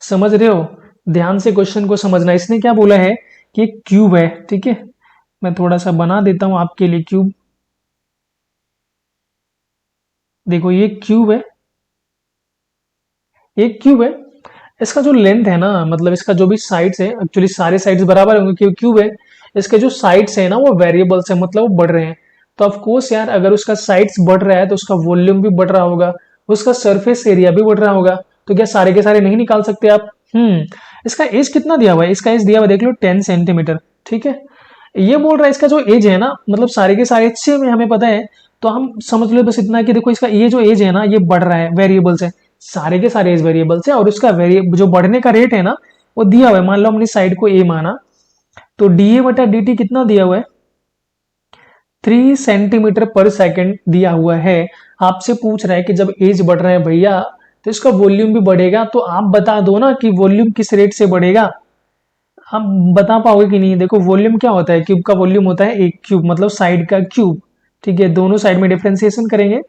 समझ रहे हो, ध्यान से question को समझना। इसने क्या बोला है कि एक क्यूब है, ठीक है, मैं थोड़ा सा बना देता हूं आपके लिए क्यूब। देखो ये क्यूब है, एक क्यूब है, इसका जो लेंथ है ना, मतलब इसका जो भी साइड्स है, एक्चुअली सारे साइड्स बराबर होंगे क्योंकि क्यूब है, इसके जो साइड्स है ना वो वेरिएबल्स है, मतलब वो बढ़ रहे हैं। तो ऑफ कोर्स यार, अगर उसका साइड्स बढ़ रहा है तो उसका वॉल्यूम भी बढ़ रहा होगा, उसका सरफेस एरिया भी बढ़ रहा होगा। तो क्या सारे के सारे नहीं निकाल सकते आप? इसका एज कितना दिया हुआ है, इसका एज दिया हुआ देख लो 10 सेंटीमीटर। ठीक है, ये बोल रहा है इसका जो एज है ना, मतलब सारे के सारे एज से हमें पता है तो हम समझ लो बस इतना कि देखो इसका ये जो एज है ना ये बढ़ रहा है, वेरिएबल्स है, सारे के सारे एज वेरिएबल्स है, और उसका जो बढ़ने का रेट है ना वो दिया हुआ है। मान लो हमने साइड को ए माना, तो डी ए बटा डी टी कितना दिया हुआ है, 3 सेंटीमीटर पर सेकेंड दिया हुआ है। आपसे पूछ रहा है कि जब एज बढ़ रहा है भैया तो इसका वॉल्यूम भी बढ़ेगा, तो आप बता दो ना कि वॉल्यूम किस रेट से बढ़ेगा। आप बता पाओगे कि नहीं? देखो वॉल्यूम क्या होता है, क्यूब का वॉल्यूम होता है एक क्यूब, मतलब साइड का क्यूब। ठीक है, दोनों साइड में डिफ्रेंसिएशन करेंगे,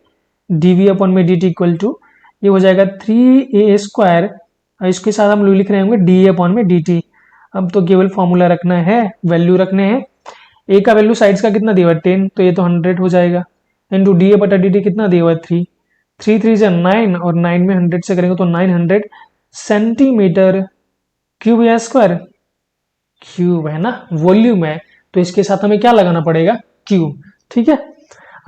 डीवी अपॉन में डी टी इक्वल टू ये हो जाएगा 3a², और इसके साथ हम लिख रहे होंगे डी अपॉन में डी टी। अब तो केवल फॉर्मूला रखना है, वैल्यू रखने हैं। ए का वैल्यू साइड्स का कितना दिया हुआ है 10, तो ये तो 100 हो जाएगा, इंटू डी ए बटा डी टी कितना दिया हुआ है 3, 3 3 से 9, और 9 में 100 से करेंगे तो 900 सेंटीमीटर क्यूब या स्क्वायर, क्यूब है ना, वॉल्यूम है, तो इसके साथ हमें क्या लगाना पड़ेगा, क्यूब। ठीक है,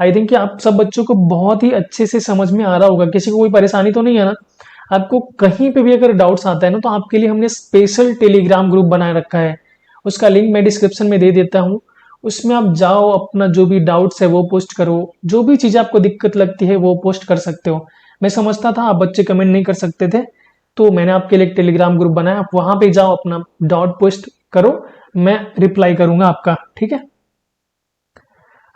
आई थिंक कि आप सब बच्चों को बहुत ही अच्छे से समझ में आ रहा होगा, किसी को कोई परेशानी तो नहीं है ना। आपको कहीं पे भी अगर डाउट्स आता है ना, तो आपके लिए हमने स्पेशल टेलीग्राम ग्रुप बना रखा है, उसका लिंक मैं डिस्क्रिप्शन में दे देता हूँ। उसमें आप जाओ, अपना जो भी डाउट्स है वो पोस्ट करो, जो भी चीज़ आपको दिक्कत लगती है वो पोस्ट कर सकते हो। मैं समझता था आप बच्चे कमेंट नहीं कर सकते थे, तो मैंने आपके लिए एक टेलीग्राम ग्रुप बनाया, आप वहां पे जाओ, अपना डाउट पोस्ट करो, मैं रिप्लाई करूंगा आपका। ठीक है,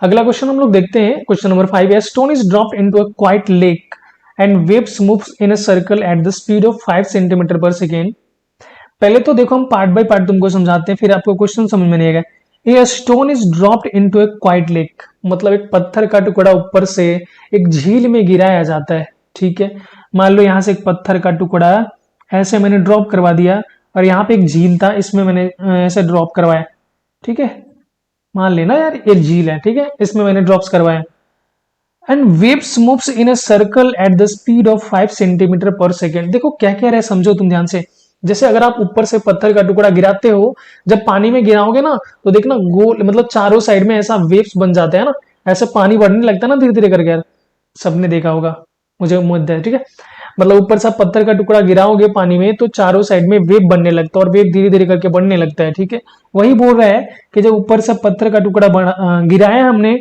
अगला क्वेश्चन हम लोग देखते हैं, क्वेश्चन नंबर 5 है, stone is dropped into a quite lake and waves moves in a circle at the speed of 5 centimetre per second. पहले तो देखो हम पार्ट बाय पार्ट तुमको समझाते हैं, फिर आपको क्वेश्चन समझ में नहीं आएगा। A stone is dropped into A quite lake, मतलब एक पत्थर का टुकड़ा ऊपर से एक झील में गिराया जाता है। ठीक है, मान लो यहां से एक पत्थर का टुकड़ा ऐसे मैंने ड्रॉप करवा दिया, और यहाँ पे एक झील था, इसमें मैंने ऐसे ड्रॉप करवाया। ठीक है, मान लेना यार ये झील है, ठीक है, इसमें मैंने ड्रॉप्स करवाया। And waves moves in a circle at the speed of 5 centimetre per second. देखो क्या कह रहे हैं, समझो तुम ध्यान से। जैसे अगर आप ऊपर से पत्थर का टुकड़ा गिराते हो, जब पानी में गिराओगे ना, तो देखना गोल, मतलब चारों साइड में ऐसा वेव्स बन जाते हैं ना, ऐसे पानी बढ़ने लगता है ना धीरे धीरे करके यार, सबने देखा होगा, मुझे उम्मीद है। ठीक है, मतलब ऊपर से पत्थर का टुकड़ा गिराओगे पानी में, तो चारों साइड में वेव बनने लगता है, और वेव धीरे धीरे करके बढ़ने लगता है। ठीक है, वही बोल रहा है कि जब ऊपर से पत्थर का टुकड़ा गिराया हमने,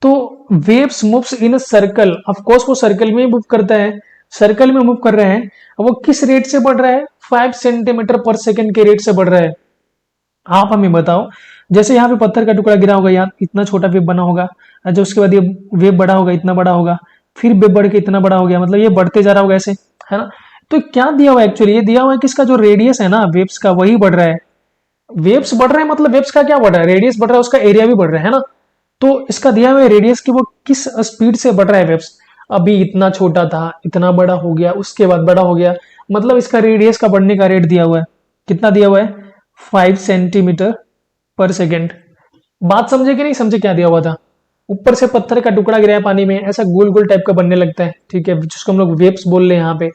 तो waves moves in circle, of course वो सर्कल में मूव करता है, सर्कल में मूव कर रहे हैं। वो किस रेट से बढ़ रहा है, 5 सेंटीमीटर पर सेकेंड के रेट से बढ़ रहा है। आप हमें बताओ, जैसे यहाँ पे पत्थर का टुकड़ा गिरा होगा, यहाँ इतना छोटा वेव बना होगा, जो उसके बाद ये वेव बड़ा होगा, इतना बड़ा होगा, फिर वेव बढ़ के इतना बड़ा हो गया, मतलब ये बढ़ते जा रहा होगा ऐसे, है ना। तो क्या दिया हुआ है एक्चुअली, ये दिया हुआ है कि इसका जो रेडियस है ना वेव्स का, वही बढ़ रहा है। वेव्स बढ़ रहे हैं मतलब वेव्स का क्या बढ़ रहा है, रेडियस बढ़ रहा है, उसका एरिया भी बढ़ रहा है ना। तो इसका दिया हुआ है रेडियस की वो किस स्पीड से बढ़ रहा है वेव्स। अभी इतना छोटा था, इतना बड़ा हो गया, उसके बाद बड़ा हो गया, मतलब इसका रेडियस का बढ़ने का रेट दिया हुआ है, कितना दिया हुआ है, 5 सेंटीमीटर पर सेकेंड। बात समझे कि नहीं समझे, क्या दिया हुआ था, ऊपर से पत्थर का टुकड़ा गिराया पानी में, ऐसा गोल गोल टाइप का बनने लगता है। ठीक है, जिसको हम लोग वेव्स बोल रहे हैं यहाँ पे,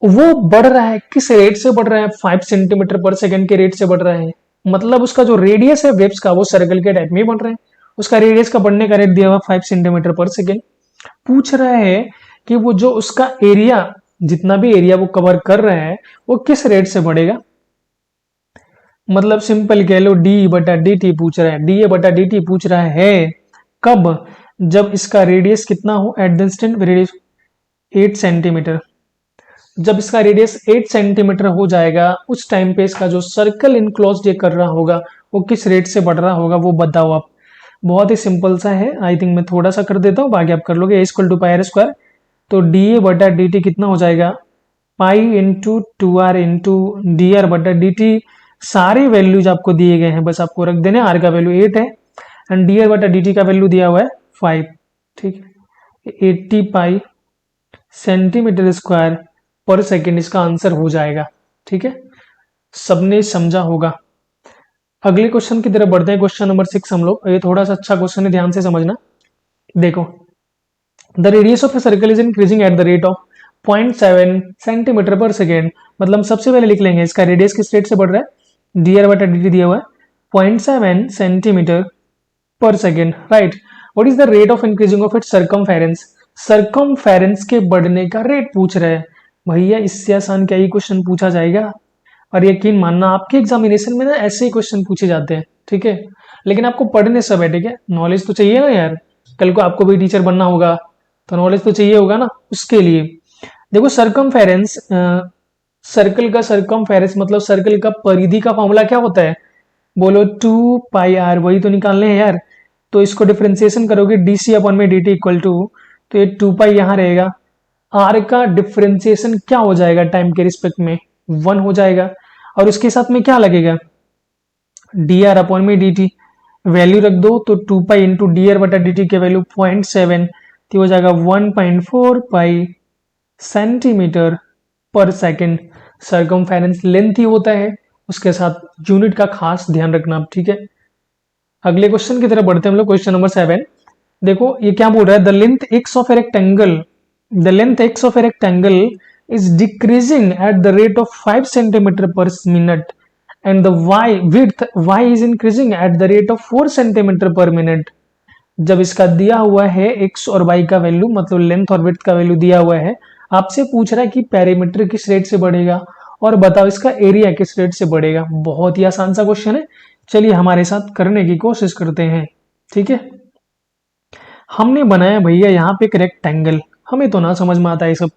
वो बढ़ रहा है, किस रेट से बढ़ रहा है, 5 सेंटीमीटर पर सेकेंड के रेट से बढ़ रहा है। मतलब उसका जो रेडियस है वेव्स का, वो सर्कल के टाइप में बढ़ रहा है, उसका रेडियस का बढ़ने का रेट दिया हुआ 5 सेंटीमीटर पर सेकेंड। पूछ रहा है कि वो जो उसका एरिया, जितना भी एरिया वो कवर कर रहा है, वो किस रेट से बढ़ेगा। मतलब सिंपल कह लो, डी बटा डी टी पूछ रहा है, डी ए बटा डी टी पूछ रहा है, कब, जब इसका रेडियस कितना हो, at the instant radius 8 centimetre. जब इसका रेडियस 8 सेंटीमीटर हो जाएगा, उस टाइम पे इसका जो सर्कल इनक्लोज ये कर रहा होगा, वो किस रेट से बढ़ रहा होगा, वो बताओ आप। बहुत ही सिंपल सा है, आई थिंक मैं थोड़ा सा कर देता हूँ, बाकी आप कर लोगे। A equal to pi are square, तो डी ए बटा डी टी कितना हो जाएगा, pi into 2r into d are बटा डी टी। सारे वैल्यूज आपको दिए गए हैं, बस आपको रख देने। आर का वैल्यू 8 है, एंड डी आर बटा डी टी का वैल्यू दिया हुआ है 5। ठीक है, 80 पाई सेंटीमीटर स्क्वायर पर सेकेंड इसका आंसर हो जाएगा। ठीक है, सबने समझा होगा। अगले क्वेश्चन की तरफ बढ़ते हैं, क्वेश्चन नंबर 6 हम लोग। ये थोड़ा सा अच्छा क्वेश्चन है, ध्यान से समझना। देखो, the radius of a circle is increasing at the rate of 0.7 centimetre per second. मतलब सबसे पहले लिख लेंगे इसका रेडियस किस रेट से बढ़ रहा है, डी आर बटा डी टी दिया हुआ है 0.7 centimetre per second, right. What is the rate of increasing of it circumference. Circumference के बढ़ने का रेट पूछ रहे हैं। भैया इससे आसान क्या ही क्वेश्चन पूछा जाएगा। और यकीन मानना, आपके एग्जामिनेशन में ना ऐसे ही क्वेश्चन पूछे जाते हैं। ठीक है, लेकिन आपको पढ़ने सब है, ठीक है, नॉलेज तो चाहिए ना यार, कल को आपको भी टीचर बनना होगा तो नॉलेज तो चाहिए होगा ना, उसके लिए। देखो सरकमफेरेंस, सर्कल का सरकमफेरेंस मतलब सर्कल का परिधि का फॉर्मूला क्या होता है, बोलो 2 पाई r, वही तो निकालने हैं यार। तो इसको डिफरेंशिएशन करोगे dc अपॉन में dt इक्वल टू, तो ये 2 पाई यहाँ रहेगा, r का डिफरेंशिएशन क्या हो जाएगा टाइम के रिस्पेक्ट में, 1 हो जाएगा। और उसके साथ में क्या लगेगा, dr अपॉन में dt, वैल्यू रख दो तो 2 पाई इंटू डी आर बटा डी टी के वैल्यू 0.7, तो हो जाएगा 1.4 पाई centimetre per second. Circumference length ही होता है, उसके साथ यूनिट का खास ध्यान रखना आप, ठीक है। अगले क्वेश्चन की तरफ बढ़ते हैं हम लोग, क्वेश्चन नंबर 7। देखो ये क्या बोल रहा है, the length X of a rectangle, the length X of a rectangle is decreasing at the rate of 5 centimetre per minute and the Y width Y is increasing at the rate of 4 centimetre per minute. जब इसका दिया हुआ है x और Y का value, मतलब length और width का वैल्यू दिया हुआ है, आपसे पूछ रहा है कि पेरीमीटर किस रेट से बढ़ेगा और बताओ इसका एरिया किस रेट से बढ़ेगा। बहुत ही आसान सा क्वेश्चन है, चलिए हमारे साथ करने की कोशिश करते हैं, ठीक है। हमने बनाया भैया यहाँ पे एक रेक्टेंगल, हमें तो ना समझ में आता है सब।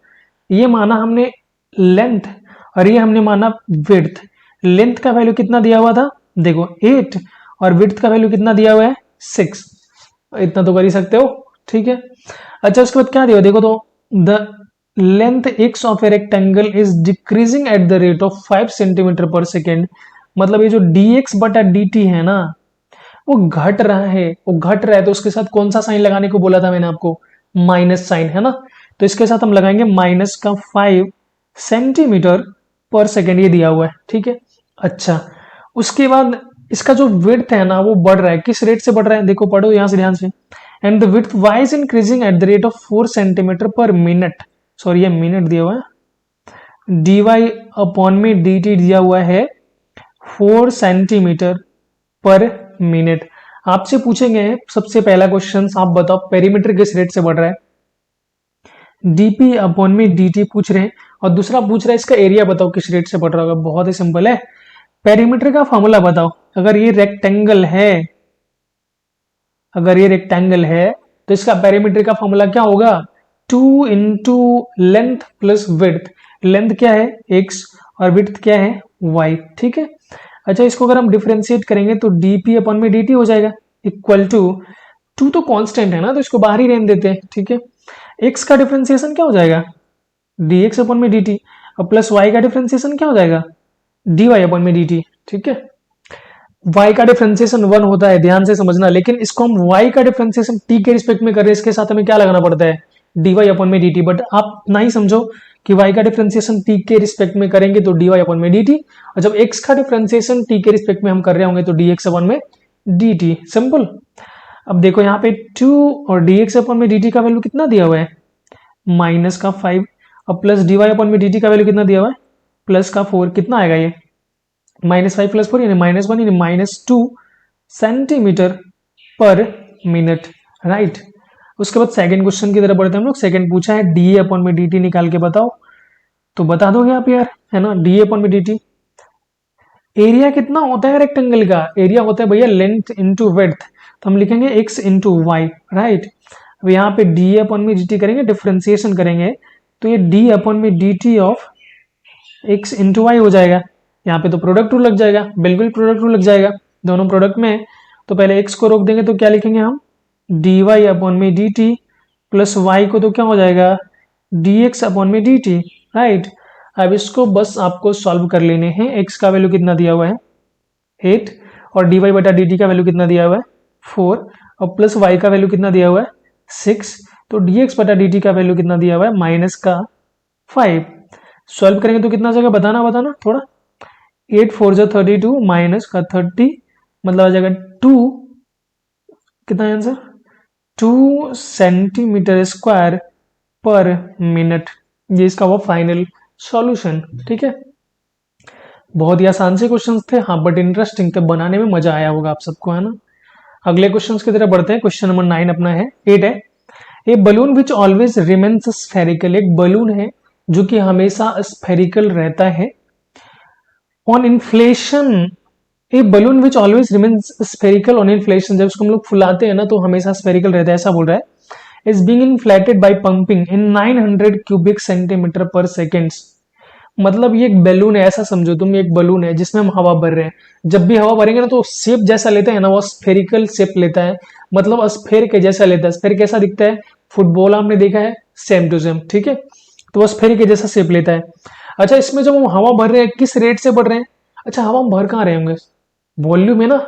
ये माना हमने लेंथ और ये हमने माना विड्थ। लेंथ का वैल्यू कितना दिया हुआ था, देखो 8, और विड्थ का वैल्यू कितना दिया हुआ है 6, इतना तो कर ही सकते हो, ठीक है। अच्छा उसके बाद क्या दिया, देखो तो the length X of a rectangle is decreasing at the rate of 5 centimetre per second, मतलब ये जो dx बटा dt है ना, वो घट रहा है, वो घट रहा है, तो उसके साथ कौन सा साइन लगाने को बोला था मैंने आपको, माइनस साइन, है ना। तो इसके साथ हम लगाएंगे माइनस का 5 सेंटीमीटर पर सेकेंड, ये दिया हुआ है, ठीक है। अच्छा उसके बाद इसका जो विड्थ है ना वो बढ़ रहा है, किस रेट से बढ़ रहा है, देखो पढ़ो यहां से ध्यान से, and the width Y is increasing at the rate of 4 centimetre per minute, sorry ये मिनट दिया हुआ है, dy अपॉन में dt दिया हुआ है 4 सेंटीमीटर पर मिनट। आपसे पूछेंगे सबसे पहला क्वेश्चन, आप बताओ पेरीमीटर किस रेट से बढ़ रहा है, dp अपॉन में dt पूछ रहे हैं, और दूसरा पूछ रहा है इसका एरिया बताओ किस रेट से बढ़ रहा होगा। बहुत ही सिंपल है, पेरीमीटर का फॉर्मूला बताओ। अगर ये रेक्टेंगल है, अगर ये रेक्टेंगल है तो इसका पेरीमीटर का फॉर्मूला क्या होगा, 2 into length plus width. Length क्या है x और विड्थ क्या है y, ठीक है। अच्छा इसको अगर हम डिफरेंशिएट करेंगे तो dp अपॉन में dt हो जाएगा इक्वल टू 2 तो कांस्टेंट है ना, तो इसको बाहर ही रहने देते हैं, ठीक है। x का डिफरेंशिएशन क्या हो जाएगा, dx अपॉन में dt, और प्लस y का डिफरेंशिएशन क्या हो जाएगा, dy अपॉन में dt, ठीक है। y का डिफरेंशिएशन 1 होता है, ध्यान से समझना, लेकिन इसको हम y का डिफरेंशिएशन t के रिस्पेक्ट में कर रहे हैं, इसके साथ हमें क्या लगाना पड़ता है, dy अपॉन में dt। बट आप नहीं समझो कि y का डिफरेंशिएशन t के रिस्पेक्ट में करेंगे तो dy अपॉन में dt, और जब x का डिफरेंशिएशन t के रिस्पेक्ट में हम कर रहे होंगे तो dx अपॉन में dt, सिंपल। अब देखो यहाँ पे 2 और dx अपॉन में dt का वैल्यू कितना दिया हुआ है, माइनस का 5, और प्लस dy अपॉन में dt का वैल्यू कितना दिया हुआ है, प्लस का 4, कितना आएगा ये, -5 + 4 यानी -1 यानी -2 सेंटीमीटर पर मिनट, राइट। उसके बाद सेकंड क्वेश्चन की तरफ बढ़ते हैं हम लोग। सेकंड पूछा है डी अपॉन में dt निकाल के बताओ, तो बता दोगे आप यार, है ना। डी अपॉन में dt, एरिया कितना होता है रेक्टेंगल का, एरिया होता है भैया लेंथ इंटू विड्थ, तो हम लिखेंगे x इंटू वाई, राइट। अब यहाँ पे डी अपॉन में dt करेंगे, डिफ्रेंसिएशन करेंगे, तो ये डी अपॉन में dt of x into Y हो जाएगा। यहाँ पे तो प्रोडक्ट रूल लग जाएगा, बिल्कुल प्रोडक्ट रूल लग जाएगा दोनों प्रोडक्ट में। तो पहले x को रोक देंगे तो क्या लिखेंगे हम, dy अपॉन में dt, प्लस y को तो क्या हो जाएगा, dx अपॉन में dt, राइट। अब इसको बस आपको सॉल्व कर लेने हैं। x का वैल्यू कितना दिया हुआ है 8, और dy बटा dt का वैल्यू कितना दिया हुआ है 4, और प्लस y का वैल्यू कितना दिया हुआ है 6, तो dx बटा dt का वैल्यू कितना दिया हुआ है माइनस का 5। सॉल्व करेंगे तो कितना जाएगा, बताना बताना थोड़ा, 8 4 जा 32 माइनस का 30, मतलब आ जाएगा 2, कितना आंसर 2 सेंटीमीटर स्क्वायर पर मिनट। ये इसका वो फाइनल सॉल्यूशन, ठीक है। बहुत ही आसान से क्वेश्चंस थे, हाँ बट इंटरेस्टिंग थे, बनाने में मजा आया होगा आप सबको, है ना। अगले क्वेश्चंस की तरफ बढ़ते हैं। क्वेश्चन नंबर 9 अपना है 8 है, a balloon which always remains spherical, एक बलून है जो कि हमेशा स्फेरिकल रहता है, on inflation a balloon which always remains spherical on inflation, जब उसको हम लोग फुलाते हैं ना तो हमेशा स्फेरिकल रहता है, ऐसा बोल रहा है। Is being inflated by pumping in 900 cubic centimetre per seconds. मतलब ये एक बैलून है, ऐसा समझो तुम, ये एक बलून है जिसमें हम हवा भर रहे हैं। जब भी हवा भरेंगे ना तो शेप जैसा लेता है ना, वो स्फेरिकल शेप लेता है, मतलब स्फेयर के जैसा लेता है। स्फेयर कैसा दिखता है, फुटबॉल आपने देखा है, सेम टू सेम, ठीक है। तो वो स्फेयर के जैसा शेप लेता है। अच्छा, इसमें जब हम हवा भर रहे हैं किस रेट से भर रहे हैं? अच्छा, हवा हम भर कहाँ रहे होंगे? वॉल्यूम है ना,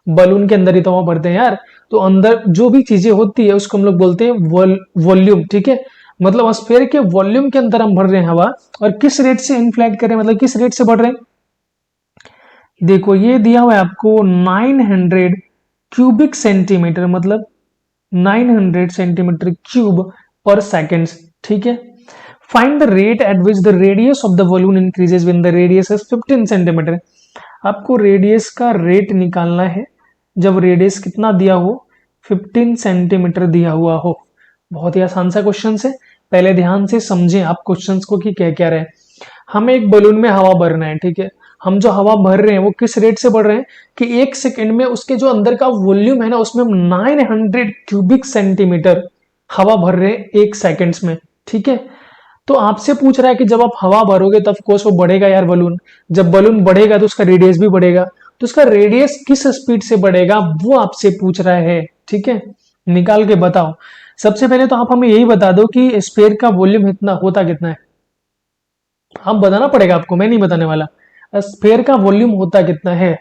बलून के अंदर ही तो हवा भरते हैं यार। तो अंदर जो भी चीजें होती है उसको हम लोग बोलते हैं वॉल्यूम, ठीक है। मतलब स्फेयर के वॉल्यूम के अंदर हम भर रहे हैं हवा, और किस रेट से इन्फ्लेट कर रहे हैं, मतलब किस रेट से बढ़ रहे हैं। देखो ये दिया हुआ है आपको 900 क्यूबिक सेंटीमीटर, मतलब 900 सेंटीमीटर क्यूब पर सेकेंड, ठीक है। Find the rate at which the radius of the balloon increases when the radius is 15 centimetre. आपको रेडियस का रेट निकालना है जब रेडियस कितना दिया हो, 15 सेंटीमीटर दिया हुआ हो। बहुत ही आसान सा क्वेश्चन है, पहले ध्यान से समझें आप क्वेश्चंस को कि क्या क्या रहे। हमें एक बलून में हवा भरना है, ठीक है। हम जो हवा भर रहे हैं वो किस रेट से बढ़ रहे हैं कि एक सेकंड में उसके जो अंदर का वॉल्यूम है ना उसमें हम 900 क्यूबिक सेंटीमीटर हवा भर रहे हैं एक सेकंड्स में, ठीक है। तो आपसे पूछ रहा है कि जब आप हवा भरोगे तब कोर्स वो बढ़ेगा यार बलून। जब बलून बढ़ेगा तो उसका रेडियस भी बढ़ेगा, तो उसका रेडियस किस स्पीड से बढ़ेगा वो आपसे पूछ रहा है, ठीक है। निकाल के बताओ। सबसे पहले तो आप हमें यही बता दो कि स्फीयर का वॉल्यूम इतना होता कितना है। आप बताना पड़ेगा आपको, मैं नहीं बताने वाला। स्फीयर का वॉल्यूम होता कितना है,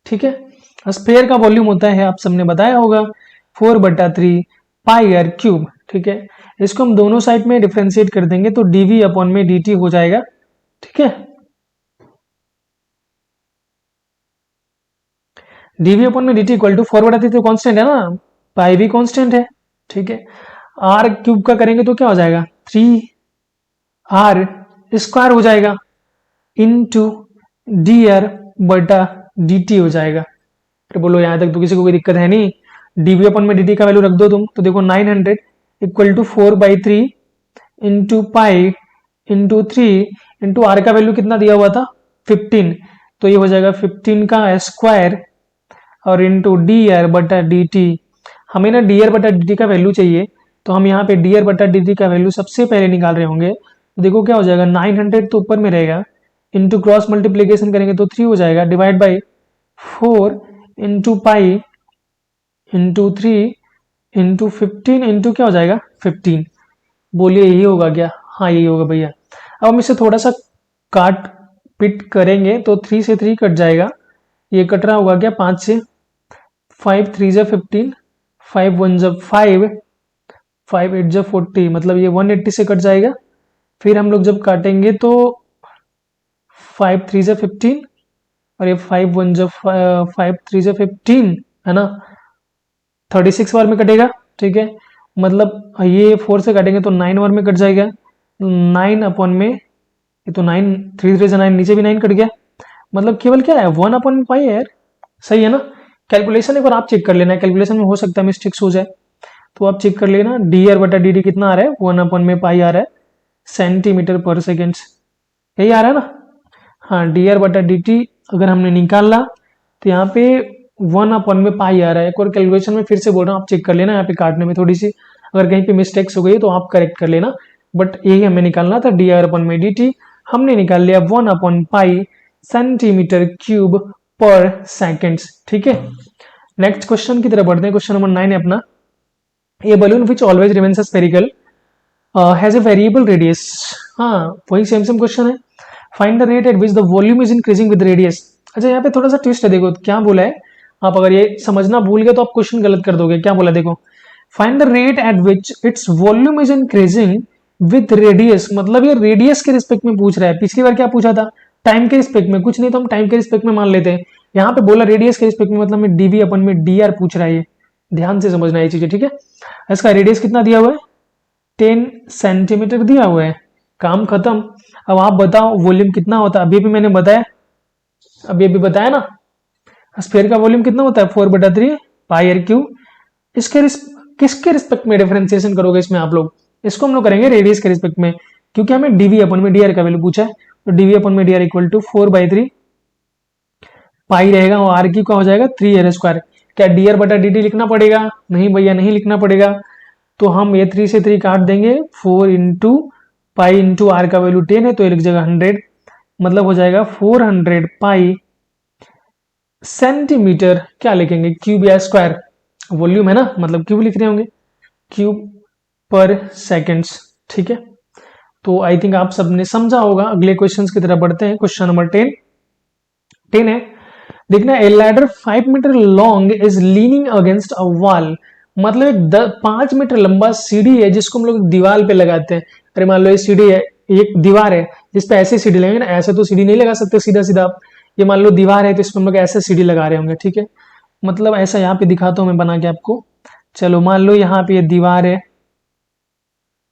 ठीक है। स्फीयर का वॉल्यूम होता है, आप सबने बताया होगा, 4/3 पाई आर क्यूब, ठीक है। इसको हम दोनों साइड में डिफ्रेंशिएट कर देंगे तो डीवी अपॉन में डी टी हो जाएगा, ठीक है। डीवी अपॉन में डी टी इक्वल टू 4/3 तो कॉन्स्टेंट है ना, पाई भी कॉन्स्टेंट है, ठीक है। आर क्यूब का करेंगे तो क्या हो जाएगा, 3r स्क्वायर हो जाएगा इंटू डी आर बटा डी टी हो जाएगा। फिर बोलो यहां तक तो किसी को कोई दिक्कत है नहीं। डीवी अपन में डी का वैल्यू रख दो तुम, तो देखो 900 equal to 4/3 into pi into 3 into R का वैल्यू कितना दिया हुआ था, 15। तो ये हो जाएगा 15 का स्क्वायर और इंटू डी आर बटा डी टी। हमें ना डी आर बटा डी टी का वैल्यू चाहिए, तो हम यहाँ पे डी आर बटा डी टी का वैल्यू सबसे पहले निकाल रहे होंगे। तो देखो क्या हो जाएगा, 900 तो ऊपर में रहेगा, इंटू क्रॉस मल्टीप्लीकेशन करेंगे तो 3 हो जाएगा, divide by 4 into pi into 3 into 15 into क्या हो जाएगा 15। बोलिए यही होगा क्या? हाँ यही होगा भैया। अब हम इसे थोड़ा सा काट पिट करेंगे तो 3 से 3 कट जाएगा, ये कट रहा होगा क्या 5 से, 5 3 जा 15, 5 1 जा 5, 5 8 जा 40, मतलब ये 180 से कट जाएगा। फिर हम लोग जब काटेंगे तो 5 3 जा 15 और ये 5 1 जा 5 3 जा 15 है ना, 36 बार में कटेगा, ठीक है। मतलब ये 4 से काटेंगे तो 9 बार में कट जाएगा, 9 अपॉन में, ये तो 9 3 3 से 9, नीचे भी 9 कट गया, मतलब केवल क्या है 1 अपॉन में पाई है यार, सही है ना। कैलकुलेशन एक बार आप चेक कर लेना, कैलकुलेशन में हो सकता है मिस्टेक्स हो जाए, तो आप चेक कर लेना। डी आर बटा डी डी कितना आ रहा है, 1 अपॉन में पाई आ रहा है सेंटीमीटर पर सेकेंड, यही आ रहा है ना। हाँ, डी आर बटा डी टी अगर हमने निकाला तो यहाँ पे 1 अपॉन में पाई आ रहा है। एक और कैलकुलेशन में फिर से बोल रहा हूँ, आप चेक कर लेना, यहाँ पे काटने में थोड़ी सी अगर कहीं पे मिस्टेक्स हो गई तो आप करेक्ट कर लेना, बट यही हमें निकालना था। डी आर अपॉन में डी टी हमने निकाल लिया 1 अपॉन पाई सेंटीमीटर क्यूब पर सेकेंड, ठीक है। नेक्स्ट क्वेश्चन की तरफ बढ़ते हैं, क्वेश्चन नंबर 9 है अपना। A balloon which always remains spherical has a variable radius. हाँ वही सेम सेम क्वेश्चन है। Find the rate at which the volume is increasing with radius. अच्छा यहाँ पे थोड़ा सा ट्विस्ट है, देखो क्या बोला है, आप अगर ये समझना भूल गए तो आप क्वेश्चन गलत कर दोगे। क्या बोला देखो, find the rate at which its volume is increasing with radius, मतलब ये रेडियस के रिस्पेक्ट में पूछ रहा है। पिछली बार क्या पूछा था, टाइम के रिस्पेक्ट में, कुछ नहीं तो हम टाइम के रिस्पेक्ट में मान लेते हैं। यहाँ पे बोला रेडियस के रिस्पेक्ट में, मतलब में डीवी अपन में डी आर पूछ रहा है। ये ध्यान से समझना ये चीजें, ठीक है। इसका रेडियस कितना दिया हुआ है, 10 सेंटीमीटर दिया हुआ है, काम खत्म। अब आप बताओ वॉल्यूम कितना होता है, अभी भी मैंने बताया, अभी अभी बताया ना, स्फीयर का वॉल्यूम कितना होता है 4/3 पाई आर क्यूब। किसके रिस्पेक्ट में डिफरेंशिएशन करोगे इसमें आप लोग, इसको हम लोग करेंगे रेडियस के रिस्पेक्ट में, क्योंकि हमें डीवी अपन में डी आर का वैल्यू पूछा है। तो डीवी अपन में डी आर इक्वल टू 4/3 पाई रहेगा और आर क्यू का हो जाएगा 3r²। क्या dr बटा dt लिखना पड़ेगा? नहीं भैया, नहीं लिखना पड़ेगा। तो हम ये 3 से 3 काट देंगे, 4 इंटू पाई इंटू आर का वैल्यू 10 है तो ये लिख जाएगा 100, मतलब हो जाएगा 400 पाई सेंटीमीटर, क्या लिखेंगे, क्यूब या स्क्वायर, वॉल्यूम है ना, मतलब क्यूब लिख रहे होंगे, क्यूब पर सेकेंड्स। ठीक है, तो आई थिंक आप सबने समझा होगा। अगले क्वेश्चंस की तरफ बढ़ते हैं। क्वेश्चन नंबर 10 है, देखना, a ladder 5 metre long is leaning against a wall, मतलब एक 5 मीटर लंबा सीढ़ी है जिसको हम लोग दीवार पे लगाते हैं। अरे मान लो ये सीढ़ी है, एक दीवार है जिस पे ऐसे सीढ़ी लगेंगे ना, ऐसे तो सीढ़ी नहीं लगा सकते सीधा सीधा आप। ये मान लो दीवार है तो इसमें हम लोग ऐसे सीढ़ी लगा रहे होंगे। ठीक है, मतलब ऐसा यहाँ पे दिखाता हूं मैं बना के आपको। चलो मान लो यहाँ पे ये दीवार है,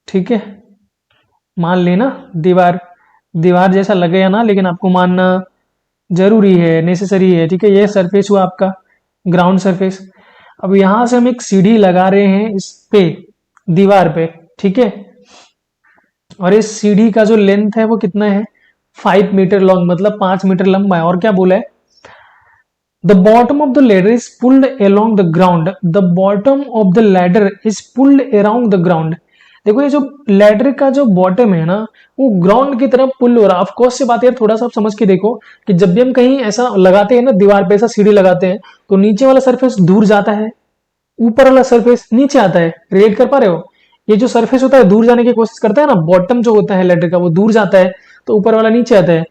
ठीक है, मान लेना दीवार, दीवार जैसा लगेगा ना, लेकिन आपको मानना जरूरी है, नेसेसरी है। ठीक है, ये सरफेस हुआ आपका ग्राउंड सरफेस। अब यहां से हम एक सीढ़ी लगा रहे हैं इस पे, दीवार पे। ठीक है, और इस सीढ़ी का जो लेंथ है वो कितना है, 5 मीटर लॉन्ग, मतलब 5 मीटर लंबा है। और क्या बोला है, the bottom of the ladder is pulled along the ground, the bottom of the ladder is pulled around the ground. देखो ये जो लेडर का जो बॉटम है ना, वो ग्राउंड की तरफ पुल हो रहा है। ऑफकोर्स से बात यार, थोड़ा सा आप समझ के देखो कि जब भी हम कहीं ऐसा लगाते हैं ना, दीवार पे ऐसा सीढ़ी लगाते हैं, तो नीचे वाला सरफेस दूर जाता है, ऊपर वाला सरफेस नीचे आता है। रिलेट कर पा रहे हो? ये जो सरफेस होता है दूर जाने की कोशिश करता है ना, बॉटम जो होता है लेडर का वो दूर जाता है, तो ऊपर वाला नीचे आता है,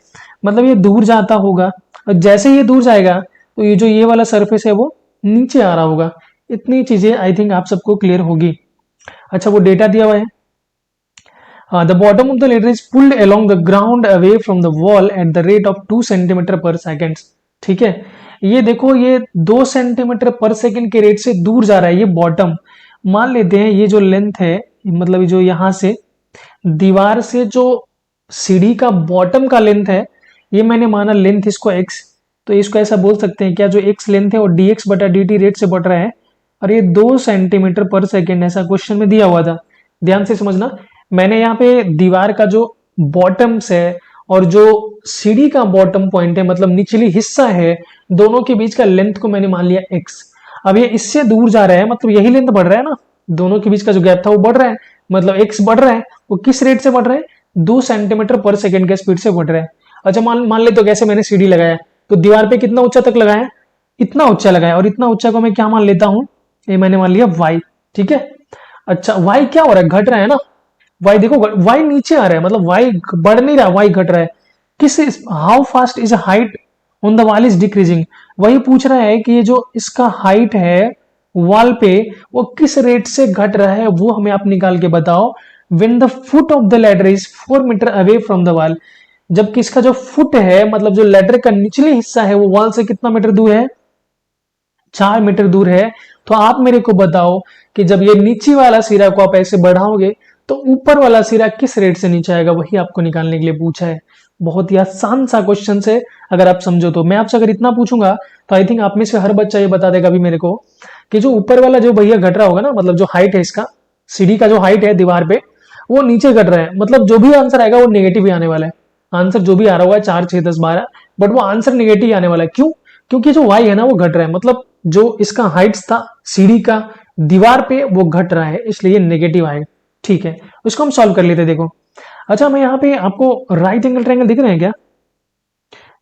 मतलब ये दूर जाता होगा। और जैसे ये दूर जाएगा तो ये जो ये वाला सरफेस है वो नीचे आ रहा होगा। इतनी चीजें आई थिंक आप सबको क्लियर होगी। अच्छा, वो डेटा दिया हुआ है, the bottom of the ladder is pulled along the ground away from the wall at the rate of 2 centimetre per second. ठीक है, ये देखो ये 2 सेंटीमीटर पर सेकेंड के रेट से दूर जा रहा है ये बॉटम। मान लेते हैं ये जो लेंथ है, मतलब जो यहां से दीवार से जो सीढ़ी का बॉटम का लेंथ है, ये मैंने माना लेंथ इसको x, तो इसको ऐसा बोल सकते हैं क्या, जो x लेंथ है वो dx बटा dt रेट से बढ़ रहा है, और ये 2 सेंटीमीटर पर सेकेंड ऐसा क्वेश्चन में दिया हुआ था। ध्यान से समझना, मैंने यहाँ पे दीवार का जो बॉटम्स है और जो सीढ़ी का बॉटम पॉइंट है, मतलब निचली हिस्सा है, दोनों के बीच का लेंथ को मैंने मान लिया x। अब ये इससे दूर जा रहा है, मतलब यही लेंथ बढ़ रहा है ना, दोनों के बीच का जो गैप था वो बढ़ रहा है, मतलब x बढ़ रहा है। वो किस रेट से बढ़ रहा है, 2 सेंटीमीटर पर सेकेंड के स्पीड से बढ़ रहा है। अच्छा, मान मान ले तो कैसे मैंने सीढ़ी लगाया, तो दीवार पे कितना ऊंचा तक लगाया, इतना ऊंचा लगाया, और इतना ऊंचा को मैं क्या मान लेता हूं, ये मैंने मान लिया y। ठीक है, अच्छा y क्या हो रहा है, घट रहा है ना, y देखो y नीचे आ रहा है, मतलब y बढ़ नहीं रहा, y घट रहा है। किस, how fast is height on the wall is decreasing, वही पूछ रहा है कि ये जो इसका हाइट है वॉल पे वो किस रेट से घट रहा है, वो हमें आप निकाल के बताओ। when the foot of the ladder is 4 metre away from the wall, जबकि इसका जो फुट है, मतलब जो लैडर का निचली हिस्सा है, वो वॉल से कितना मीटर दूर है, 4 मीटर दूर है। तो आप मेरे को बताओ कि जब ये नीचे वाला सिरा को आप ऐसे बढ़ाओगे तो ऊपर वाला सिरा किस रेट से नीचे आएगा, वही आपको निकालने के लिए पूछा है। बहुत ही आसान सा क्वेश्चन है, अगर आप समझो तो। मैं आपसे अगर इतना पूछूंगा तो आई थिंक आप में से हर बच्चा ये बता देगा अभी मेरे को कि जो ऊपर वाला जो भैया घट रहा होगा ना, मतलब जो हाइट है इसका, सीढ़ी का जो हाइट है दीवार पे, वो नीचे घट रहा है। मतलब जो भी आंसर आएगा वो नेगेटिव ही आने वाला है। आंसर जो भी आ रहा होगा 4 6 10 12, बट वो आंसर नेगेटिव ही आने वाला है। क्यों? क्योंकि जो y है ना वो घट रहा है, मतलब जो इसका हाइट्स था सीढ़ी का दीवार पे वो घट रहा है, इसलिए नेगेटिव आएगा। ठीक है, उसको हम सॉल्व कर लेते हैं। देखो, अच्छा मैं यहाँ पे आपको राइट एंगल ट्रायंगल दिख रहे हैं क्या,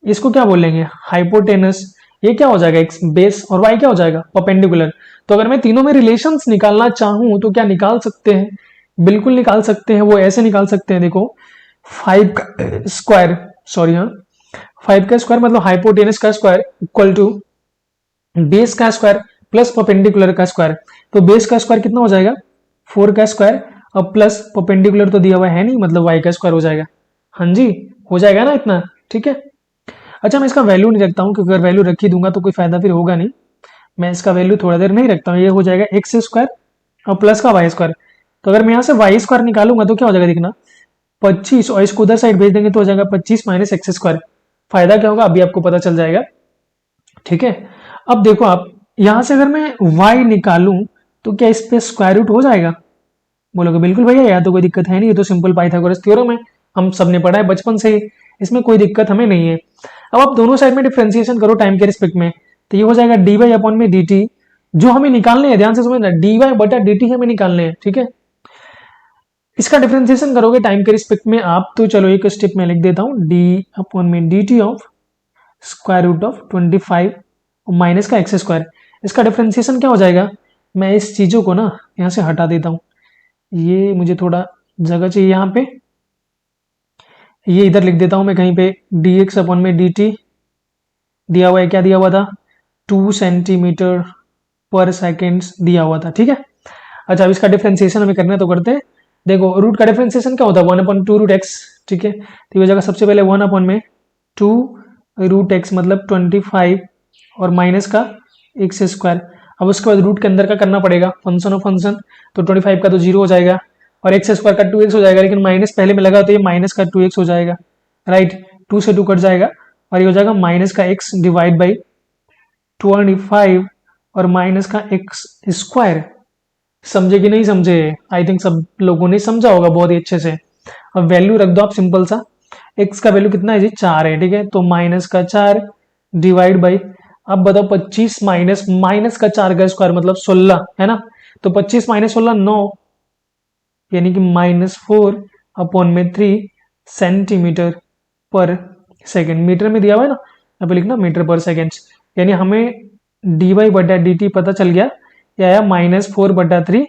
इसको क्या बोलेंगे, हाइपोटेनस। ये क्या हो जाएगा, एक्स बेस, और y क्या हो जाएगा, परपेंडिकुलर। तो अगर मैं तीनों में रिलेशंस निकालना चाहूं तो क्या निकाल सकते हैं, बिल्कुल निकाल सकते हैं। वो ऐसे निकाल सकते हैं, देखो 5 का स्क्वायर, सॉरी हाँ, 5 का स्क्वायर मतलब हाइपोटेनस का स्क्वायर इक्वल टू बेस का स्क्वायर प्लस परपेंडिकुलर का स्क्वायर। तो बेस का स्क्वायर कितना हो जाएगा, 4 का स्क्वायर, और प्लस परपेंडिकुलर तो दिया हुआ है नहीं, मतलब y का स्क्वायर हो जाएगा। हाँ जी, हो जाएगा ना इतना। ठीक है, अच्छा मैं इसका वैल्यू नहीं रखता हूँ, क्योंकि अगर वैल्यू रखी दूंगा तो कोई फायदा फिर होगा नहीं। मैं इसका वैल्यू थोड़ा देर नहीं रखता हूँ। ये हो जाएगा एक्स स्क्वायर और प्लस का वाई स्क्वायर। तो अगर मैं यहाँ से वाई स्क्वायर निकालूंगा तो क्या हो जाएगा, देखना 25, और इसको उधर साइड भेज देंगे तो हो जाएगा 25 माइनस एक्स स्क्वायर। फायदा क्या होगा अभी आपको पता चल जाएगा। ठीक है, अब देखो आप यहां से अगर मैं y निकालूं तो क्या इस पे स्क्वायर रूट हो जाएगा, बोलोगे बिल्कुल भैया यार तो कोई दिक्कत है नहीं, ये तो सिंपल पाइथागोरस थ्योरम है, हम सबने पढ़ा है बचपन से ही, इसमें कोई दिक्कत हमें नहीं है। अब आप दोनों साइड में डिफ्रेंसिएशन करो टाइम के रिस्पेक्ट में, तो ये हो जाएगा डी वाई अपॉन में डी टी, जो हमें निकालने हैं, ध्यान से समझना, डी वाई बटा डी टी हमें निकालने हैं, ठीक है। इसका डिफ्रेंसिएशन करोगे टाइम के रिस्पेक्ट में आप, तो चलो एक स्टेप में लिख देता हूं, डी अपॉन में D T of square root of 25 minus का एक्स स्क्वायर। इसका डिफ्रेंसिएशन क्या हो जाएगा, मैं इस चीजों को ना यहां से हटा देता हूं, ये मुझे थोड़ा जगह चाहिए यहाँ पे, ये इधर लिख देता हूं मैं कहीं पे, डी एक्स अपॉन में डी टी दिया हुआ है, क्या दिया हुआ था, 2 सेंटीमीटर पर सेकेंड दिया हुआ था, ठीक है। अच्छा, अब इसका डिफ्रेंसिएशन हमें करना है, तो करते हैं। देखो रूट का डिफ्रेंसिएशन क्या होता है, 1/2 रूट एक्स, ठीक है। तो ये जगह सबसे पहले 1 अपॉन में 2 रूट एक्स मतलब 25 और माइनस का एक्स स्क्वायर। अब उसके बाद रूट के अंदर का करना पड़ेगा, फंक्शन ऑफ फंक्शन, तो 25 का तो 0 हो जाएगा और एक्स स्क्वायर का 2x हो जाएगा, लेकिन माइनस पहले में लगा तो ये माइनस का 2x हो जाएगा, राइट। 2 से 2 कट जाएगा और ये हो जाएगा माइनस का x डिवाइड बाई 25 और माइनस का एक्स स्क्वायर। समझे कि नहीं समझे, आई थिंक सब लोगों ने समझा होगा बहुत ही अच्छे से। अब वैल्यू रख दो आप सिंपल सा, x का वैल्यू कितना है जी, 4 है, ठीक है। तो माइनस का 4 डिवाइड बाई, अब बताओ 25 माइनस माइनस का 4 का स्क्वायर मतलब 16 है ना, तो 25 माइनस 16 9, यानी कि -4 अपॉन में 3 सेंटीमीटर पर सेकेंड। मीटर में दिया हुआ है ना, यहाँ पे लिखना मीटर पर सेकेंड, यानी हमें डी वाई बटा डी टी पता चल गया, या आया -4/3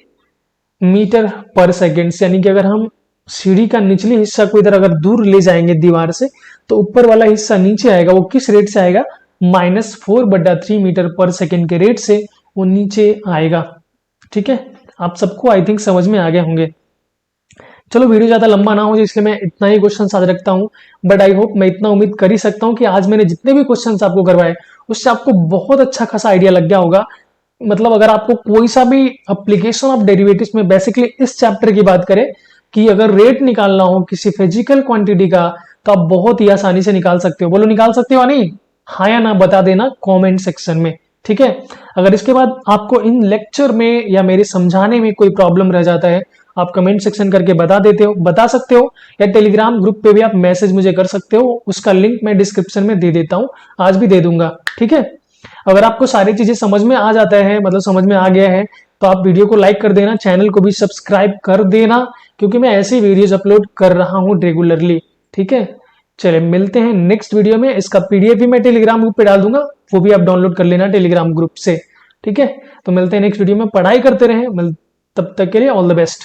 मीटर पर सेकेंड। यानी कि अगर हम सीढ़ी का निचली हिस्सा को इधर अगर दूर ले जाएंगे दीवार से, तो ऊपर वाला हिस्सा नीचे आएगा, वो किस रेट से आएगा, -4/3 मीटर पर सेकेंड के रेट से वो नीचे आएगा, ठीक है। आप सबको आई थिंक समझ में आ गए होंगे। चलो वीडियो ज्यादा लंबा ना हो इसलिए मैं इतना ही क्वेश्चन आज रखता हूं, बट आई होप मैं इतना उम्मीद कर ही सकता हूं कि आज मैंने जितने भी क्वेश्चन आपको करवाए उससे आपको बहुत अच्छा खासा आइडिया लग गया होगा। मतलब अगर आपको कोई सा भी एप्लीकेशन ऑफ डेरिवेटिव्स में, बेसिकली इस चैप्टर की बात करें कि अगर रेट निकालना हो किसी फिजिकल क्वांटिटी का, तो आप बहुत ही आसानी से निकाल सकते हो। बोलो निकाल सकते हो नहीं, हाँ या ना बता देना कमेंट सेक्शन में, ठीक है। अगर इसके बाद आपको इन लेक्चर में या मेरे समझाने में कोई प्रॉब्लम रह जाता है, आप कमेंट सेक्शन करके बता सकते हो, या टेलीग्राम ग्रुप पे भी आप मैसेज मुझे कर सकते हो, उसका लिंक मैं डिस्क्रिप्शन में दे देता हूं, आज भी दे दूंगा, ठीक है। अगर आपको सारी चीजें समझ में आ जाता है, मतलब समझ में आ गया है, तो आप वीडियो को लाइक कर देना, चैनल को भी सब्सक्राइब कर देना, क्योंकि मैं ऐसी वीडियोस अपलोड कर रहा हूं रेगुलरली, ठीक है। चलिए मिलते हैं नेक्स्ट वीडियो में। इसका पीडीएफ भी मैं टेलीग्राम ग्रुप पे डाल दूंगा, वो भी आप डाउनलोड कर लेना टेलीग्राम ग्रुप से, ठीक है। तो मिलते हैं नेक्स्ट वीडियो में, पढ़ाई करते रहें, तब तक के लिए ऑल द बेस्ट।